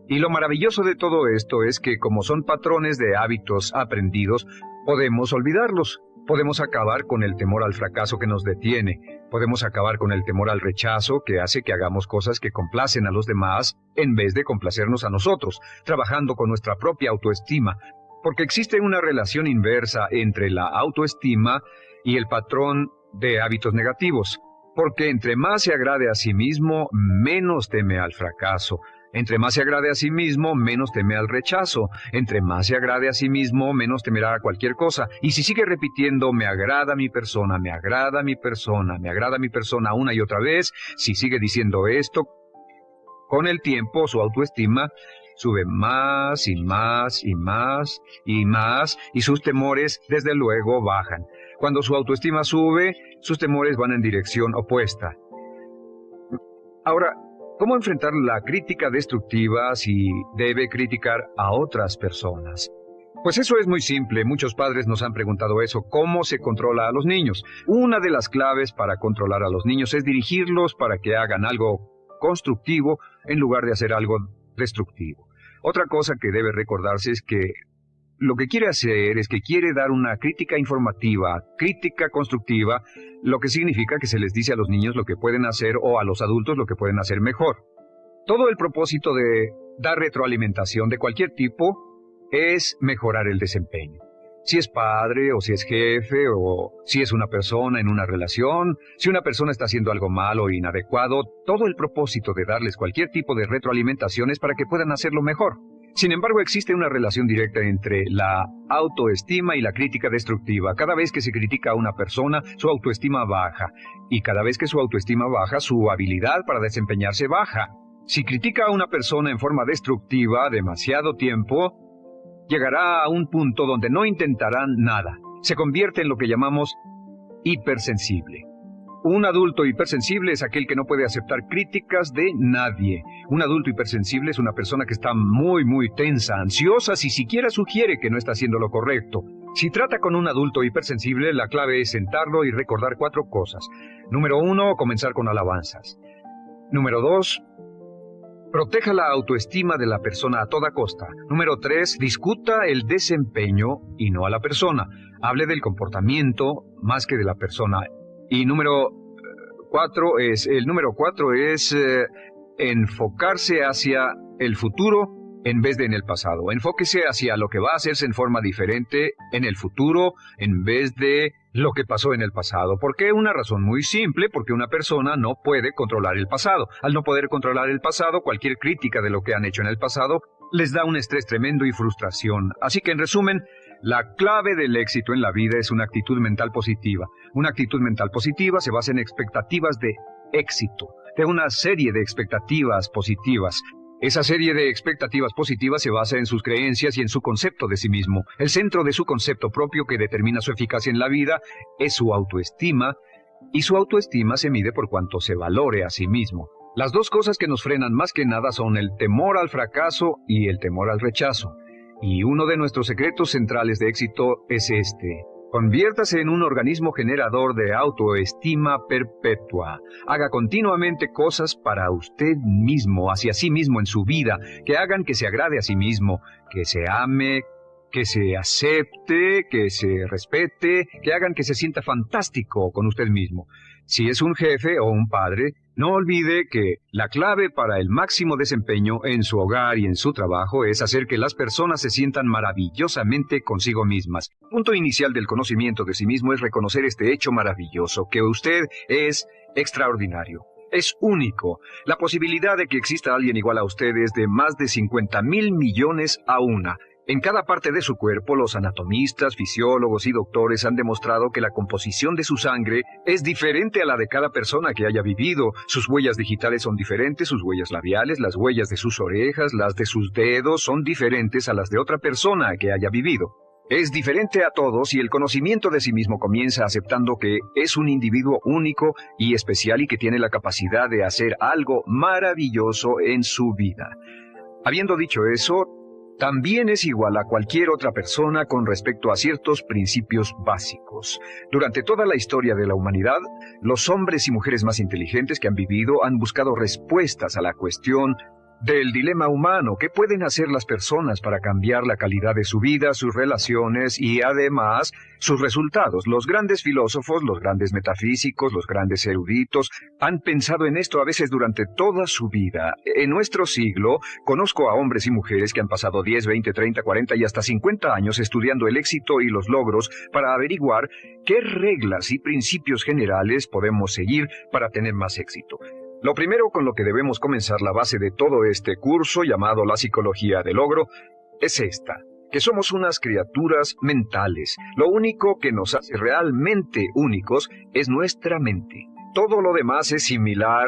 Y lo maravilloso de todo esto es que como son patrones de hábitos aprendidos, podemos olvidarlos. Podemos acabar con el temor al fracaso que nos detiene. Podemos acabar con el temor al rechazo que hace que hagamos cosas que complacen a los demás en vez de complacernos a nosotros, trabajando con nuestra propia autoestima. Porque existe una relación inversa entre la autoestima y el patrón de hábitos negativos. Porque entre más se agrade a sí mismo, menos teme al fracaso. Entre más se agrade a sí mismo, menos teme al rechazo. Entre más se agrade a sí mismo, menos temerá a cualquier cosa. Y si sigue repitiendo, me agrada mi persona, me agrada mi persona, me agrada mi persona una y otra vez, si sigue diciendo esto, con el tiempo su autoestima sube más y más y más y más y sus temores desde luego bajan. Cuando su autoestima sube, sus temores van en dirección opuesta. Ahora, ¿cómo enfrentar la crítica destructiva si debe criticar a otras personas? Pues eso es muy simple. Muchos padres nos han preguntado eso. ¿Cómo se controla a los niños? Una de las claves para controlar a los niños es dirigirlos para que hagan algo constructivo en lugar de hacer algo destructivo. Otra cosa que debe recordarse es que lo que quiere hacer es que quiere dar una crítica informativa, crítica constructiva, lo que significa que se les dice a los niños lo que pueden hacer o a los adultos lo que pueden hacer mejor. Todo el propósito de dar retroalimentación de cualquier tipo es mejorar el desempeño. Si es padre o si es jefe o si es una persona en una relación, si una persona está haciendo algo malo o inadecuado, todo el propósito de darles cualquier tipo de retroalimentación es para que puedan hacerlo mejor. Sin embargo, existe una relación directa entre la autoestima y la crítica destructiva. Cada vez que se critica a una persona, su autoestima baja. Y cada vez que su autoestima baja, su habilidad para desempeñarse baja. Si critica a una persona en forma destructiva demasiado tiempo, llegará a un punto donde no intentarán nada. Se convierte en lo que llamamos hipersensible. Un adulto hipersensible es aquel que no puede aceptar críticas de nadie. Un adulto hipersensible es una persona que está muy tensa, ansiosa, si siquiera sugiere que no está haciendo lo correcto. Si trata con un adulto hipersensible, la clave es sentarlo y recordar 4 cosas. Número 1, comenzar con alabanzas. Número 2, proteja la autoestima de la persona a toda costa. Número 3, discuta el desempeño y no a la persona. Hable del comportamiento más que de la persona. Y número 4 es enfocarse hacia el futuro en vez de en el pasado. Enfóquese hacia lo que va a hacerse en forma diferente en el futuro en vez de lo que pasó en el pasado. ¿Por qué? Una razón muy simple, porque una persona no puede controlar el pasado. Al no poder controlar el pasado, cualquier crítica de lo que han hecho en el pasado les da un estrés tremendo y frustración. Así que, en resumen, la clave del éxito en la vida es una actitud mental positiva. Una actitud mental positiva se basa en expectativas de éxito, de una serie de expectativas positivas. Esa serie de expectativas positivas se basa en sus creencias y en su concepto de sí mismo. El centro de su concepto propio que determina su eficacia en la vida es su autoestima, y su autoestima se mide por cuanto se valore a sí mismo. Las dos cosas que nos frenan más que nada son el temor al fracaso y el temor al rechazo. Y uno de nuestros secretos centrales de éxito es este: Conviértase en un organismo generador de autoestima perpetua. Haga continuamente cosas para usted mismo, hacia sí mismo en su vida, que hagan que se agrade a sí mismo, que se ame, que se acepte, que se respete, que hagan que se sienta fantástico con usted mismo. Si es un jefe o un padre, no olvide que la clave para el máximo desempeño en su hogar y en su trabajo es hacer que las personas se sientan maravillosamente consigo mismas. El punto inicial del conocimiento de sí mismo es reconocer este hecho maravilloso, que usted es extraordinario. Es único. La posibilidad de que exista alguien igual a usted es de más de 50,000 millones a una. En cada parte de su cuerpo, los anatomistas, fisiólogos y doctores han demostrado que la composición de su sangre es diferente a la de cada persona que haya vivido. Sus huellas digitales son diferentes, sus huellas labiales, las huellas de sus orejas, las de sus dedos son diferentes a las de otra persona que haya vivido. Es diferente a todos y el conocimiento de sí mismo comienza aceptando que es un individuo único y especial y que tiene la capacidad de hacer algo maravilloso en su vida. Habiendo dicho eso, también es igual a cualquier otra persona con respecto a ciertos principios básicos. Durante toda la historia de la humanidad, los hombres y mujeres más inteligentes que han vivido han buscado respuestas a la cuestión del dilema humano. ¿Qué pueden hacer las personas para cambiar la calidad de su vida, sus relaciones y además sus resultados? Los grandes filósofos, los grandes metafísicos, los grandes eruditos han pensado en esto a veces durante toda su vida. En nuestro siglo, conozco a hombres y mujeres que han pasado 10, 20, 30, 40 y hasta 50 años estudiando el éxito y los logros para averiguar qué reglas y principios generales podemos seguir para tener más éxito. Lo primero con lo que debemos comenzar la base de todo este curso, llamado la psicología del logro, es esta, que somos unas criaturas mentales. Lo único que nos hace realmente únicos es nuestra mente. Todo lo demás es similar,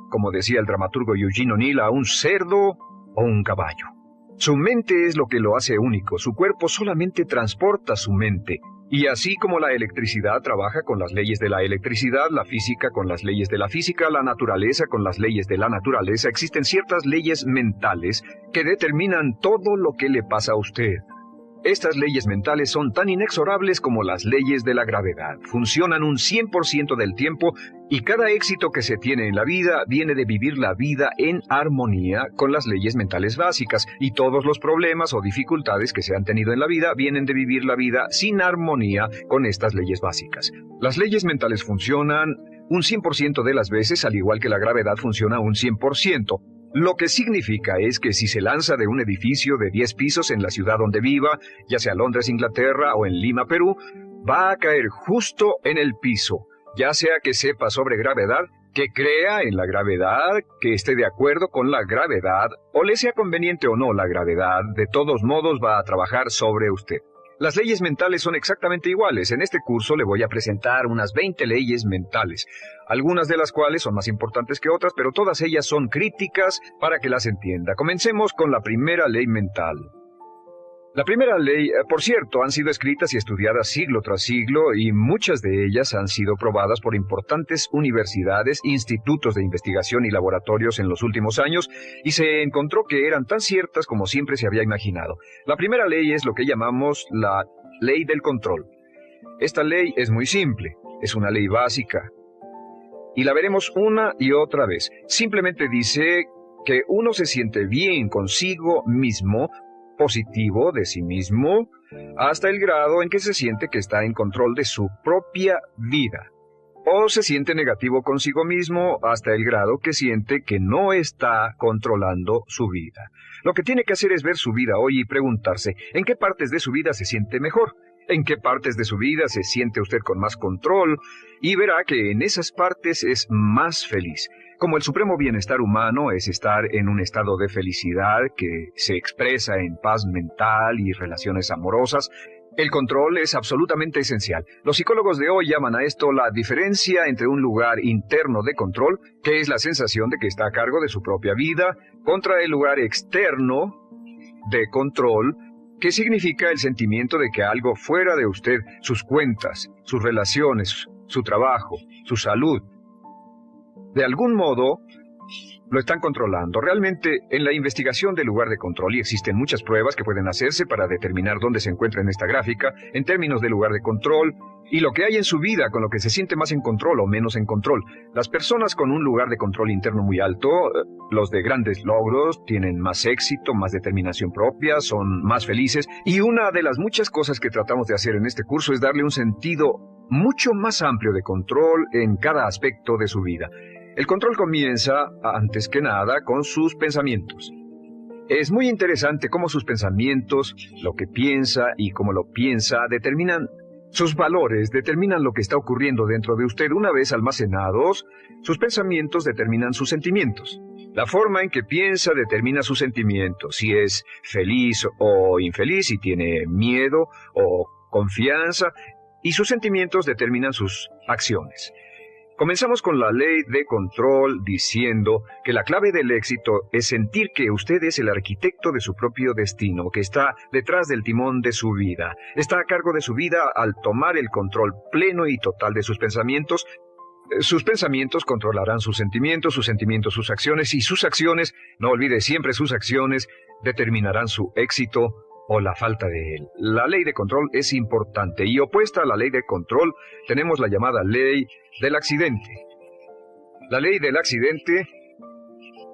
como decía el dramaturgo Eugene O'Neill, a un cerdo o un caballo. Su mente es lo que lo hace único, su cuerpo solamente transporta su mente. Y así como la electricidad trabaja con las leyes de la electricidad, la física con las leyes de la física, la naturaleza con las leyes de la naturaleza, existen ciertas leyes mentales que determinan todo lo que le pasa a usted. Estas leyes mentales son tan inexorables como las leyes de la gravedad. Funcionan un 100% del tiempo y cada éxito que se tiene en la vida viene de vivir la vida en armonía con las leyes mentales básicas. Y todos los problemas o dificultades que se han tenido en la vida vienen de vivir la vida sin armonía con estas leyes básicas. Las leyes mentales funcionan un 100% de las veces, al igual que la gravedad funciona un 100%. Lo que significa es que si se lanza de un edificio de 10 pisos en la ciudad donde viva, ya sea Londres, Inglaterra o en Lima, Perú, va a caer justo en el piso, ya sea que sepa sobre gravedad, que crea en la gravedad, que esté de acuerdo con la gravedad, o le sea conveniente o no la gravedad, de todos modos va a trabajar sobre usted. Las leyes mentales son exactamente iguales. En este curso le voy a presentar unas 20 leyes mentales, algunas de las cuales son más importantes que otras, pero todas ellas son críticas para que las entienda. Comencemos con la primera ley mental. La primera ley, por cierto, han sido escritas y estudiadas siglo tras siglo y muchas de ellas han sido probadas por importantes universidades, institutos de investigación y laboratorios en los últimos años y se encontró que eran tan ciertas como siempre se había imaginado. La primera ley es lo que llamamos la ley del control. Esta ley es muy simple, es una ley básica y la veremos una y otra vez. Simplemente dice que uno se siente bien consigo mismo, positivo de sí mismo, hasta el grado en que se siente que está en control de su propia vida. O se siente negativo consigo mismo hasta el grado que siente que no está controlando su vida. Lo que tiene que hacer es ver su vida hoy y preguntarse en qué partes de su vida se siente mejor, en qué partes de su vida se siente usted con más control, y verá que en esas partes es más feliz. Como el supremo bienestar humano es estar en un estado de felicidad que se expresa en paz mental y relaciones amorosas, el control es absolutamente esencial. Los psicólogos de hoy llaman a esto la diferencia entre un lugar interno de control, que es la sensación de que está a cargo de su propia vida, contra el lugar externo de control, que significa el sentimiento de que algo fuera de usted, sus cuentas, sus relaciones, su trabajo, su salud, de algún modo, lo están controlando. Realmente, en la investigación del lugar de control, y existen muchas pruebas que pueden hacerse para determinar dónde se encuentra en esta gráfica, en términos de lugar de control, y lo que hay en su vida con lo que se siente más en control o menos en control. Las personas con un lugar de control interno muy alto, los de grandes logros, tienen más éxito, más determinación propia, son más felices, y una de las muchas cosas que tratamos de hacer en este curso es darle un sentido mucho más amplio de control en cada aspecto de su vida. El control comienza, antes que nada, con sus pensamientos. Es muy interesante cómo sus pensamientos, lo que piensa y cómo lo piensa, determinan sus valores, determinan lo que está ocurriendo dentro de usted. Una vez almacenados, sus pensamientos determinan sus sentimientos. La forma en que piensa determina sus sentimientos, si es feliz o infeliz, si tiene miedo o confianza, y sus sentimientos determinan sus acciones. Comenzamos con la ley de control diciendo que la clave del éxito es sentir que usted es el arquitecto de su propio destino, que está detrás del timón de su vida. Está a cargo de su vida al tomar el control pleno y total de sus pensamientos. Sus pensamientos controlarán sus sentimientos sus acciones, y sus acciones, no olvide siempre sus acciones, determinarán su éxito o la falta de él. La ley de control es importante, y opuesta a la ley de control tenemos la llamada ley del accidente. La ley del accidente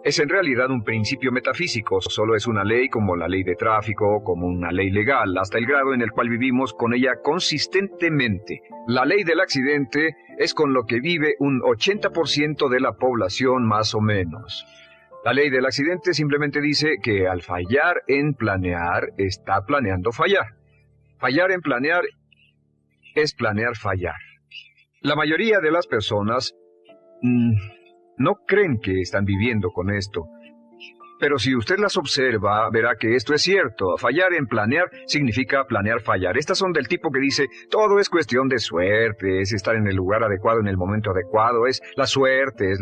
es en realidad un principio metafísico, solo es una ley como la ley de tráfico, como una ley legal, hasta el grado en el cual vivimos con ella consistentemente. La ley del accidente es con lo que vive un 80% de la población más o menos. La ley del accidente simplemente dice que al fallar en planear, está planeando fallar. Fallar en planear es planear fallar. La mayoría de las personas no creen que están viviendo con esto. Pero si usted las observa, verá que esto es cierto. Fallar en planear significa planear fallar. Estas son del tipo que dice, todo es cuestión de suerte, es estar en el lugar adecuado en el momento adecuado, es la suerte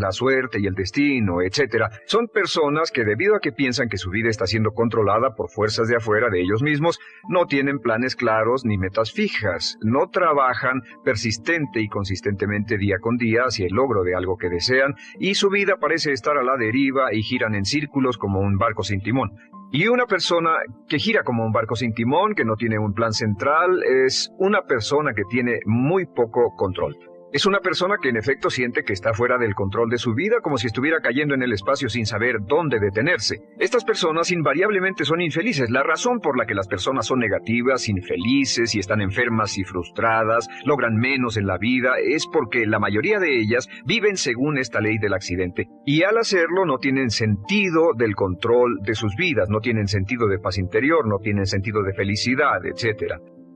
y el destino, etc. Son personas que, debido a que piensan que su vida está siendo controlada por fuerzas de afuera de ellos mismos, no tienen planes claros ni metas fijas, no trabajan persistente y consistentemente día con día hacia el logro de algo que desean, y su vida parece estar a la deriva y giran en círculos como un barco sin timón. Y una persona que gira como un barco sin timón, que no tiene un plan central, es una persona que tiene muy poco control. Es una persona que en efecto siente que está fuera del control de su vida, como si estuviera cayendo en el espacio sin saber dónde detenerse. Estas personas invariablemente son infelices. La razón por la que las personas son negativas, infelices y están enfermas y frustradas, logran menos en la vida, es porque la mayoría de ellas viven según esta ley del accidente. Y al hacerlo no tienen sentido del control de sus vidas, no tienen sentido de paz interior, no tienen sentido de felicidad, etc.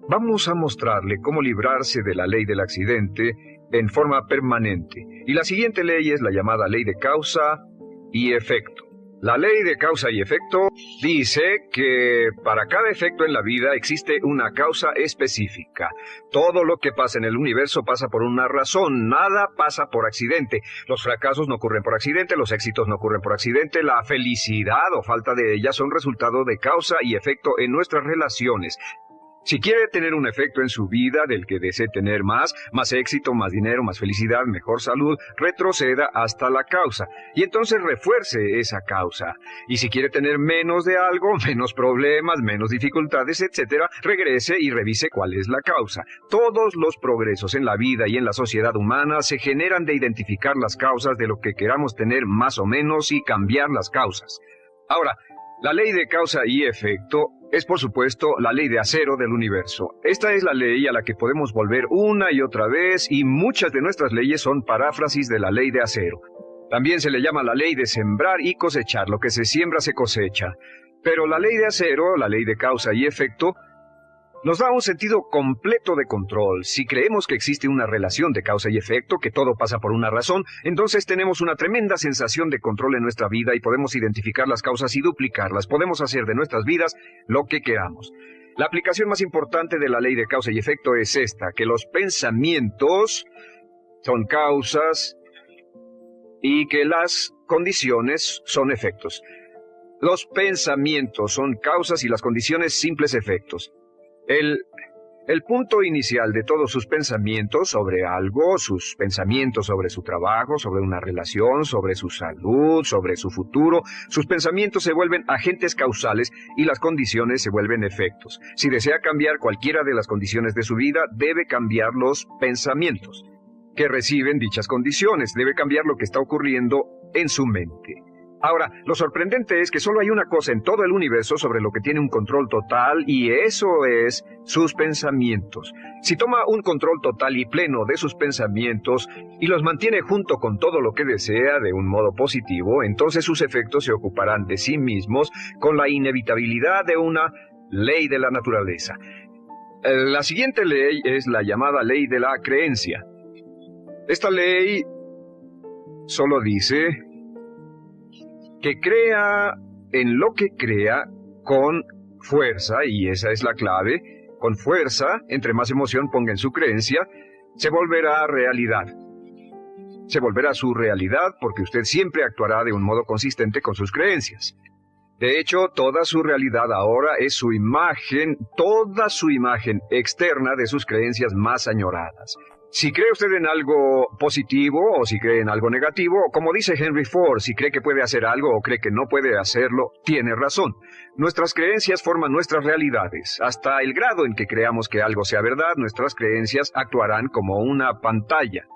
Vamos a mostrarle cómo librarse de la ley del accidente en forma permanente. Y la siguiente ley es la llamada ley de causa y efecto. La ley de causa y efecto dice que para cada efecto en la vida existe una causa específica. Todo lo que pasa en el universo pasa por una razón, nada pasa por accidente. Los fracasos no ocurren por accidente, los éxitos no ocurren por accidente, la felicidad o falta de ella son resultado de causa y efecto en nuestras relaciones. Si quiere tener un efecto en su vida del que desee tener más éxito, más dinero, más felicidad, mejor salud, retroceda hasta la causa y entonces refuerce esa causa. Y si quiere tener menos de algo, menos problemas, menos dificultades, etc., regrese y revise cuál es la causa. Todos los progresos en la vida y en la sociedad humana se generan de identificar las causas de lo que queramos tener más o menos y cambiar las causas. Ahora, la ley de causa y efecto es, por supuesto, la ley de acero del universo. Esta es la ley a la que podemos volver una y otra vez, y muchas de nuestras leyes son paráfrasis de la ley de acero. También se le llama la ley de sembrar y cosechar. Lo que se siembra se cosecha. Pero la ley de acero, la ley de causa y efecto, nos da un sentido completo de control. Si creemos que existe una relación de causa y efecto, que todo pasa por una razón, entonces tenemos una tremenda sensación de control en nuestra vida y podemos identificar las causas y duplicarlas. Podemos hacer de nuestras vidas lo que queramos. La aplicación más importante de la ley de causa y efecto es esta, que los pensamientos son causas y que las condiciones son efectos. Los pensamientos son causas y las condiciones simples efectos. El El punto inicial de todos sus pensamientos sobre algo, sus pensamientos sobre su trabajo, sobre una relación, sobre su salud, sobre su futuro, sus pensamientos se vuelven agentes causales y las condiciones se vuelven efectos. Si desea cambiar cualquiera de las condiciones de su vida, debe cambiar los pensamientos que reciben dichas condiciones, debe cambiar lo que está ocurriendo en su mente. Ahora, lo sorprendente es que solo hay una cosa en todo el universo sobre lo que tiene un control total, y eso es sus pensamientos. Si toma un control total y pleno de sus pensamientos y los mantiene junto con todo lo que desea de un modo positivo, entonces sus efectos se ocuparán de sí mismos con la inevitabilidad de una ley de la naturaleza. La siguiente ley es la llamada ley de la creencia. Esta ley solo dice que crea en lo que crea con fuerza, y esa es la clave, con fuerza, entre más emoción ponga en su creencia, se volverá realidad. Se volverá su realidad porque usted siempre actuará de un modo consistente con sus creencias. De hecho, toda su realidad ahora es su imagen, toda su imagen externa de sus creencias más añoradas. Si cree usted en algo positivo o si cree en algo negativo, como dice Henry Ford, si cree que puede hacer algo o cree que no puede hacerlo, tiene razón. Nuestras creencias forman nuestras realidades. Hasta el grado en que creamos que algo sea verdad, nuestras creencias actuarán como una pantalla.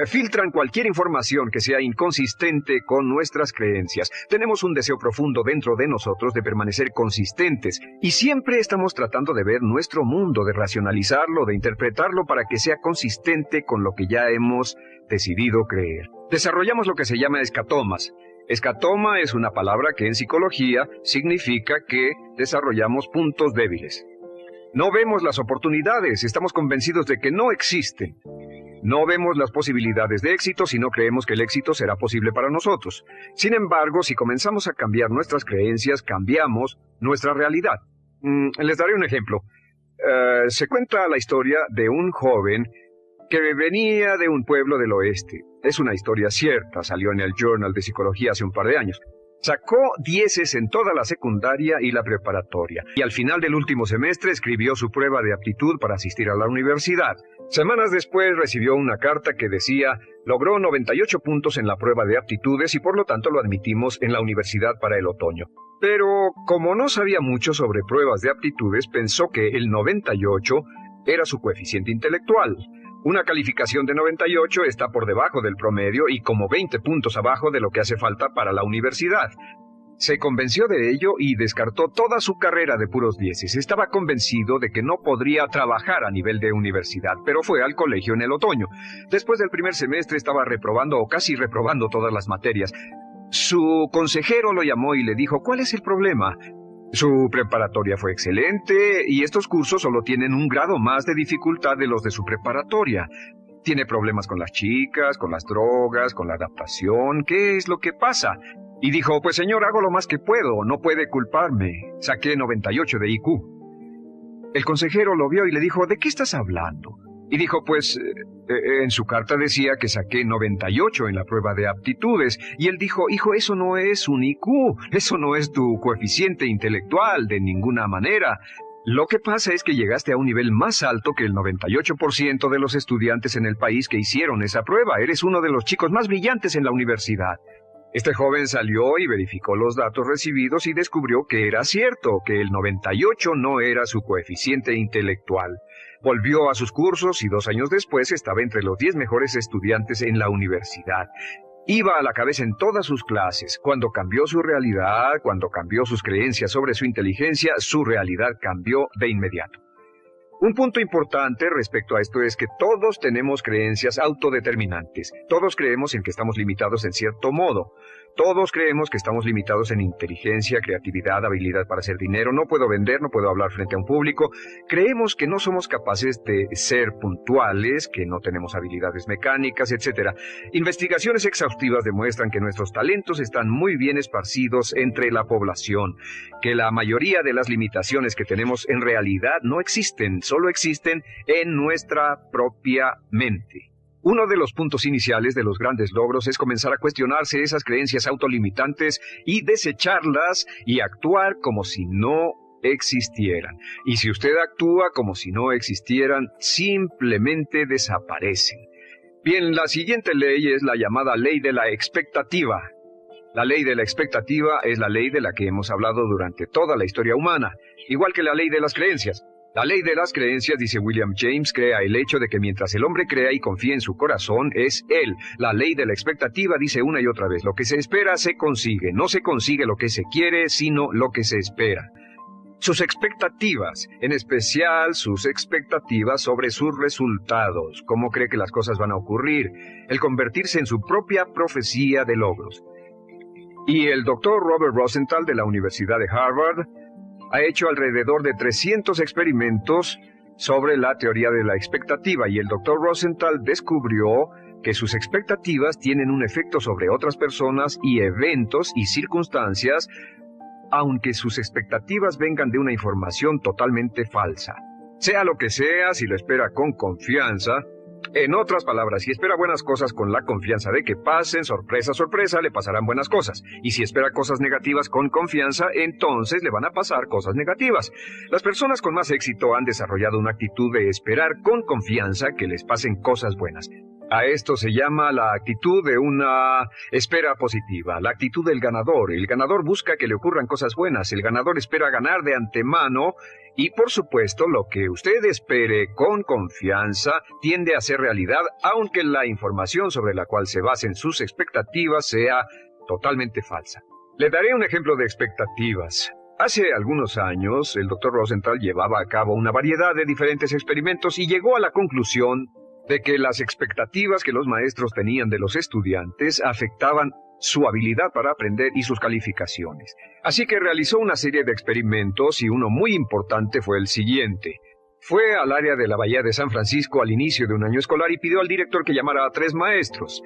Filtran cualquier información que sea inconsistente con nuestras creencias. Tenemos un deseo profundo dentro de nosotros de permanecer consistentes y siempre estamos tratando de ver nuestro mundo, de racionalizarlo, de interpretarlo para que sea consistente con lo que ya hemos decidido creer. Desarrollamos lo que se llama escatomas. Escatoma es una palabra que en psicología significa que desarrollamos puntos débiles. No vemos las oportunidades, estamos convencidos de que no existen. No vemos las posibilidades de éxito si no creemos que el éxito será posible para nosotros. Sin embargo, si comenzamos a cambiar nuestras creencias, cambiamos nuestra realidad. Les daré un ejemplo. Se cuenta la historia de un joven que venía de un pueblo del oeste. Es una historia cierta, salió en el Journal de Psicología hace un par de años. Sacó 10 en toda la secundaria y la preparatoria, y al final del último semestre escribió su prueba de aptitud para asistir a la universidad. Semanas después recibió una carta que decía, logró 98 puntos en la prueba de aptitudes y por lo tanto lo admitimos en la universidad para el otoño. Pero como no sabía mucho sobre pruebas de aptitudes, pensó que el 98 era su coeficiente intelectual. Una calificación de 98 está por debajo del promedio y como 20 puntos abajo de lo que hace falta para la universidad. Se convenció de ello y descartó toda su carrera de puros 10. Estaba convencido de que no podría trabajar a nivel de universidad, pero fue al colegio en el otoño. Después del primer semestre estaba reprobando o casi reprobando todas las materias. Su consejero lo llamó y le dijo, ¿cuál es el problema? Su preparatoria fue excelente y estos cursos solo tienen un grado más de dificultad de los de su preparatoria. Tiene problemas con las chicas, con las drogas, con la adaptación. ¿Qué es lo que pasa? Y dijo, pues señor, hago lo más que puedo, no puede culparme. Saqué 98 de IQ. El consejero lo vio y le dijo, ¿de qué estás hablando? Y dijo, pues, en su carta decía que saqué 98 en la prueba de aptitudes. Y él dijo, hijo, eso no es un IQ, eso no es tu coeficiente intelectual de ninguna manera. Lo que pasa es que llegaste a un nivel más alto que el 98% de los estudiantes en el país que hicieron esa prueba. Eres uno de los chicos más brillantes en la universidad. Este joven salió y verificó los datos recibidos y descubrió que era cierto, que el 98 no era su coeficiente intelectual. Volvió a sus cursos y 2 años después estaba entre los 10 mejores estudiantes en la universidad. Iba a la cabeza en todas sus clases. Cuando cambió su realidad, cuando cambió sus creencias sobre su inteligencia, su realidad cambió de inmediato. Un punto importante respecto a esto es que todos tenemos creencias autodeterminantes. Todos creemos en que estamos limitados en cierto modo. Todos creemos que estamos limitados en inteligencia, creatividad, habilidad para hacer dinero. No puedo vender, no puedo hablar frente a un público. Creemos que no somos capaces de ser puntuales, que no tenemos habilidades mecánicas, etc. Investigaciones exhaustivas demuestran que nuestros talentos están muy bien esparcidos entre la población, que la mayoría de las limitaciones que tenemos en realidad no existen, solo existen en nuestra propia mente. Uno de los puntos iniciales de los grandes logros es comenzar a cuestionarse esas creencias autolimitantes y desecharlas y actuar como si no existieran. Y si usted actúa como si no existieran, simplemente desaparecen. Bien, la siguiente ley es la llamada ley de la expectativa. La ley de la expectativa es la ley de la que hemos hablado durante toda la historia humana, igual que la ley de las creencias. La ley de las creencias, dice William James, crea el hecho de que mientras el hombre crea y confía en su corazón, es él. La ley de la expectativa dice una y otra vez, lo que se espera se consigue. No se consigue lo que se quiere, sino lo que se espera. Sus expectativas, en especial sus expectativas sobre sus resultados, cómo cree que las cosas van a ocurrir, el convertirse en su propia profecía de logros. Y el doctor Robert Rosenthal de la Universidad de Harvard ha hecho alrededor de 300 experimentos sobre la teoría de la expectativa, y el doctor Rosenthal descubrió que sus expectativas tienen un efecto sobre otras personas y eventos y circunstancias, aunque sus expectativas vengan de una información totalmente falsa. Sea lo que sea, si lo espera con confianza, en otras palabras, si espera buenas cosas con la confianza de que pasen, sorpresa, sorpresa, le pasarán buenas cosas. Y si espera cosas negativas con confianza, entonces le van a pasar cosas negativas. Las personas con más éxito han desarrollado una actitud de esperar con confianza que les pasen cosas buenas. A esto se llama la actitud de una espera positiva, la actitud del ganador. El ganador busca que le ocurran cosas buenas, el ganador espera ganar de antemano y, por supuesto, lo que usted espere con confianza tiende a ser realidad, aunque la información sobre la cual se basen sus expectativas sea totalmente falsa. Le daré un ejemplo de expectativas. Hace algunos años, el Dr. Rosenthal llevaba a cabo una variedad de diferentes experimentos y llegó a la conclusión de que las expectativas que los maestros tenían de los estudiantes afectaban su habilidad para aprender y sus calificaciones. Así que realizó una serie de experimentos y uno muy importante fue el siguiente. Fue al área de la Bahía de San Francisco al inicio de un año escolar y pidió al director que llamara a 3 maestros.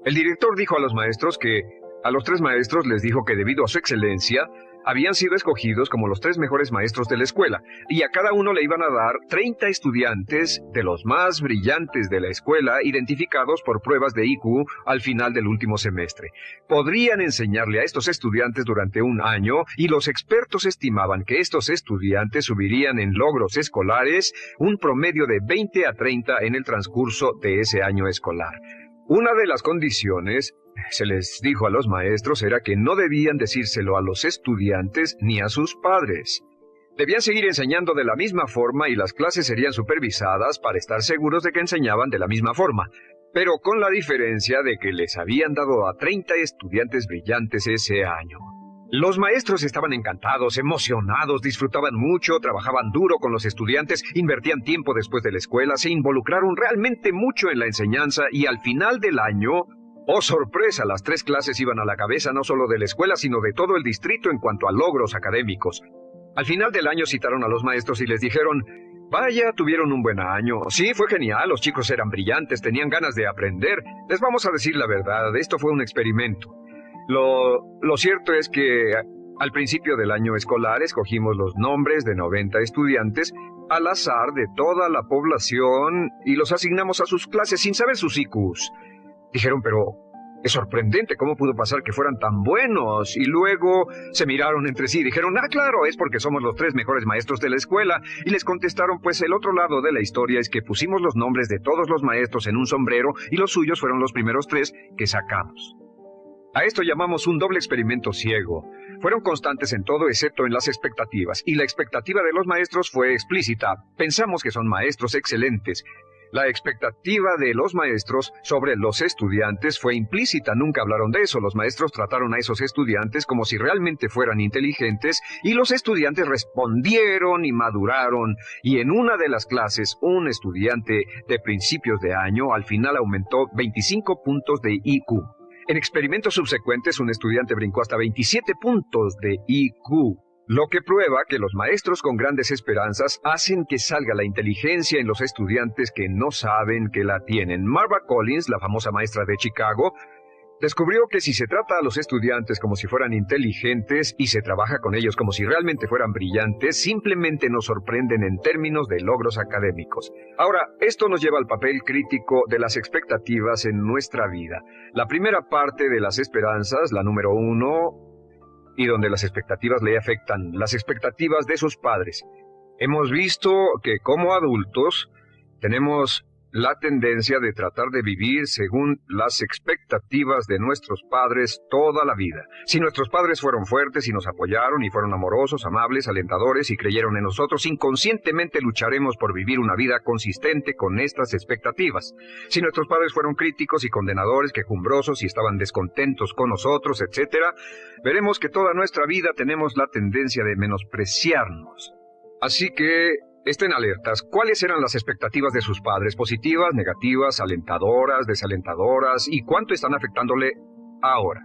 El director dijo a los maestros que a los 3 maestros les dijo que debido a su excelencia, habían sido escogidos como los 3 mejores maestros de la escuela, y a cada uno le iban a dar 30 estudiantes de los más brillantes de la escuela, identificados por pruebas de IQ al final del último semestre. Podrían enseñarle a estos estudiantes durante un año, y los expertos estimaban que estos estudiantes subirían en logros escolares un promedio de 20 a 30 en el transcurso de ese año escolar. Una de las condiciones, se les dijo a los maestros, era que no debían decírselo a los estudiantes ni a sus padres. Debían seguir enseñando de la misma forma y las clases serían supervisadas para estar seguros de que enseñaban de la misma forma, pero con la diferencia de que les habían dado a 30 estudiantes brillantes ese año. Los maestros estaban encantados, emocionados, disfrutaban mucho, trabajaban duro con los estudiantes, invertían tiempo después de la escuela, se involucraron realmente mucho en la enseñanza y al final del año, ¡oh sorpresa!, las 3 clases iban a la cabeza no solo de la escuela, sino de todo el distrito en cuanto a logros académicos. Al final del año citaron a los maestros y les dijeron, vaya, tuvieron un buen año. Sí, fue genial, los chicos eran brillantes, tenían ganas de aprender. Les vamos a decir la verdad, esto fue un experimento. Lo cierto es que al principio del año escolar escogimos los nombres de 90 estudiantes al azar de toda la población y los asignamos a sus clases sin saber sus IQs. Dijeron, pero es sorprendente cómo pudo pasar que fueran tan buenos. Y luego se miraron entre sí y dijeron, claro, es porque somos los 3 mejores maestros de la escuela. Y les contestaron, pues el otro lado de la historia es que pusimos los nombres de todos los maestros en un sombrero y los suyos fueron los primeros 3 que sacamos. A esto llamamos un doble experimento ciego. Fueron constantes en todo excepto en las expectativas, y la expectativa de los maestros fue explícita. Pensamos que son maestros excelentes. La expectativa de los maestros sobre los estudiantes fue implícita, nunca hablaron de eso. Los maestros trataron a esos estudiantes como si realmente fueran inteligentes, y los estudiantes respondieron y maduraron. Y en una de las clases, un estudiante de principios de año al final aumentó 25 puntos de IQ. En experimentos subsecuentes, un estudiante brincó hasta 27 puntos de IQ, lo que prueba que los maestros con grandes esperanzas hacen que salga la inteligencia en los estudiantes que no saben que la tienen. Marva Collins, la famosa maestra de Chicago, descubrió que si se trata a los estudiantes como si fueran inteligentes y se trabaja con ellos como si realmente fueran brillantes, simplemente nos sorprenden en términos de logros académicos. Ahora, esto nos lleva al papel crítico de las expectativas en nuestra vida. La primera parte de las esperanzas, la número 1, y donde las expectativas le afectan, las expectativas de sus padres. Hemos visto que como adultos tenemos la tendencia de tratar de vivir según las expectativas de nuestros padres toda la vida. Si nuestros padres fueron fuertes y nos apoyaron y fueron amorosos, amables, alentadores y creyeron en nosotros, inconscientemente lucharemos por vivir una vida consistente con estas expectativas. Si nuestros padres fueron críticos y condenadores, quejumbrosos y estaban descontentos con nosotros, etc., veremos que toda nuestra vida tenemos la tendencia de menospreciarnos. Así que estén alertas. ¿Cuáles eran las expectativas de sus padres? ¿Positivas, negativas, alentadoras, desalentadoras? ¿Y cuánto están afectándole ahora?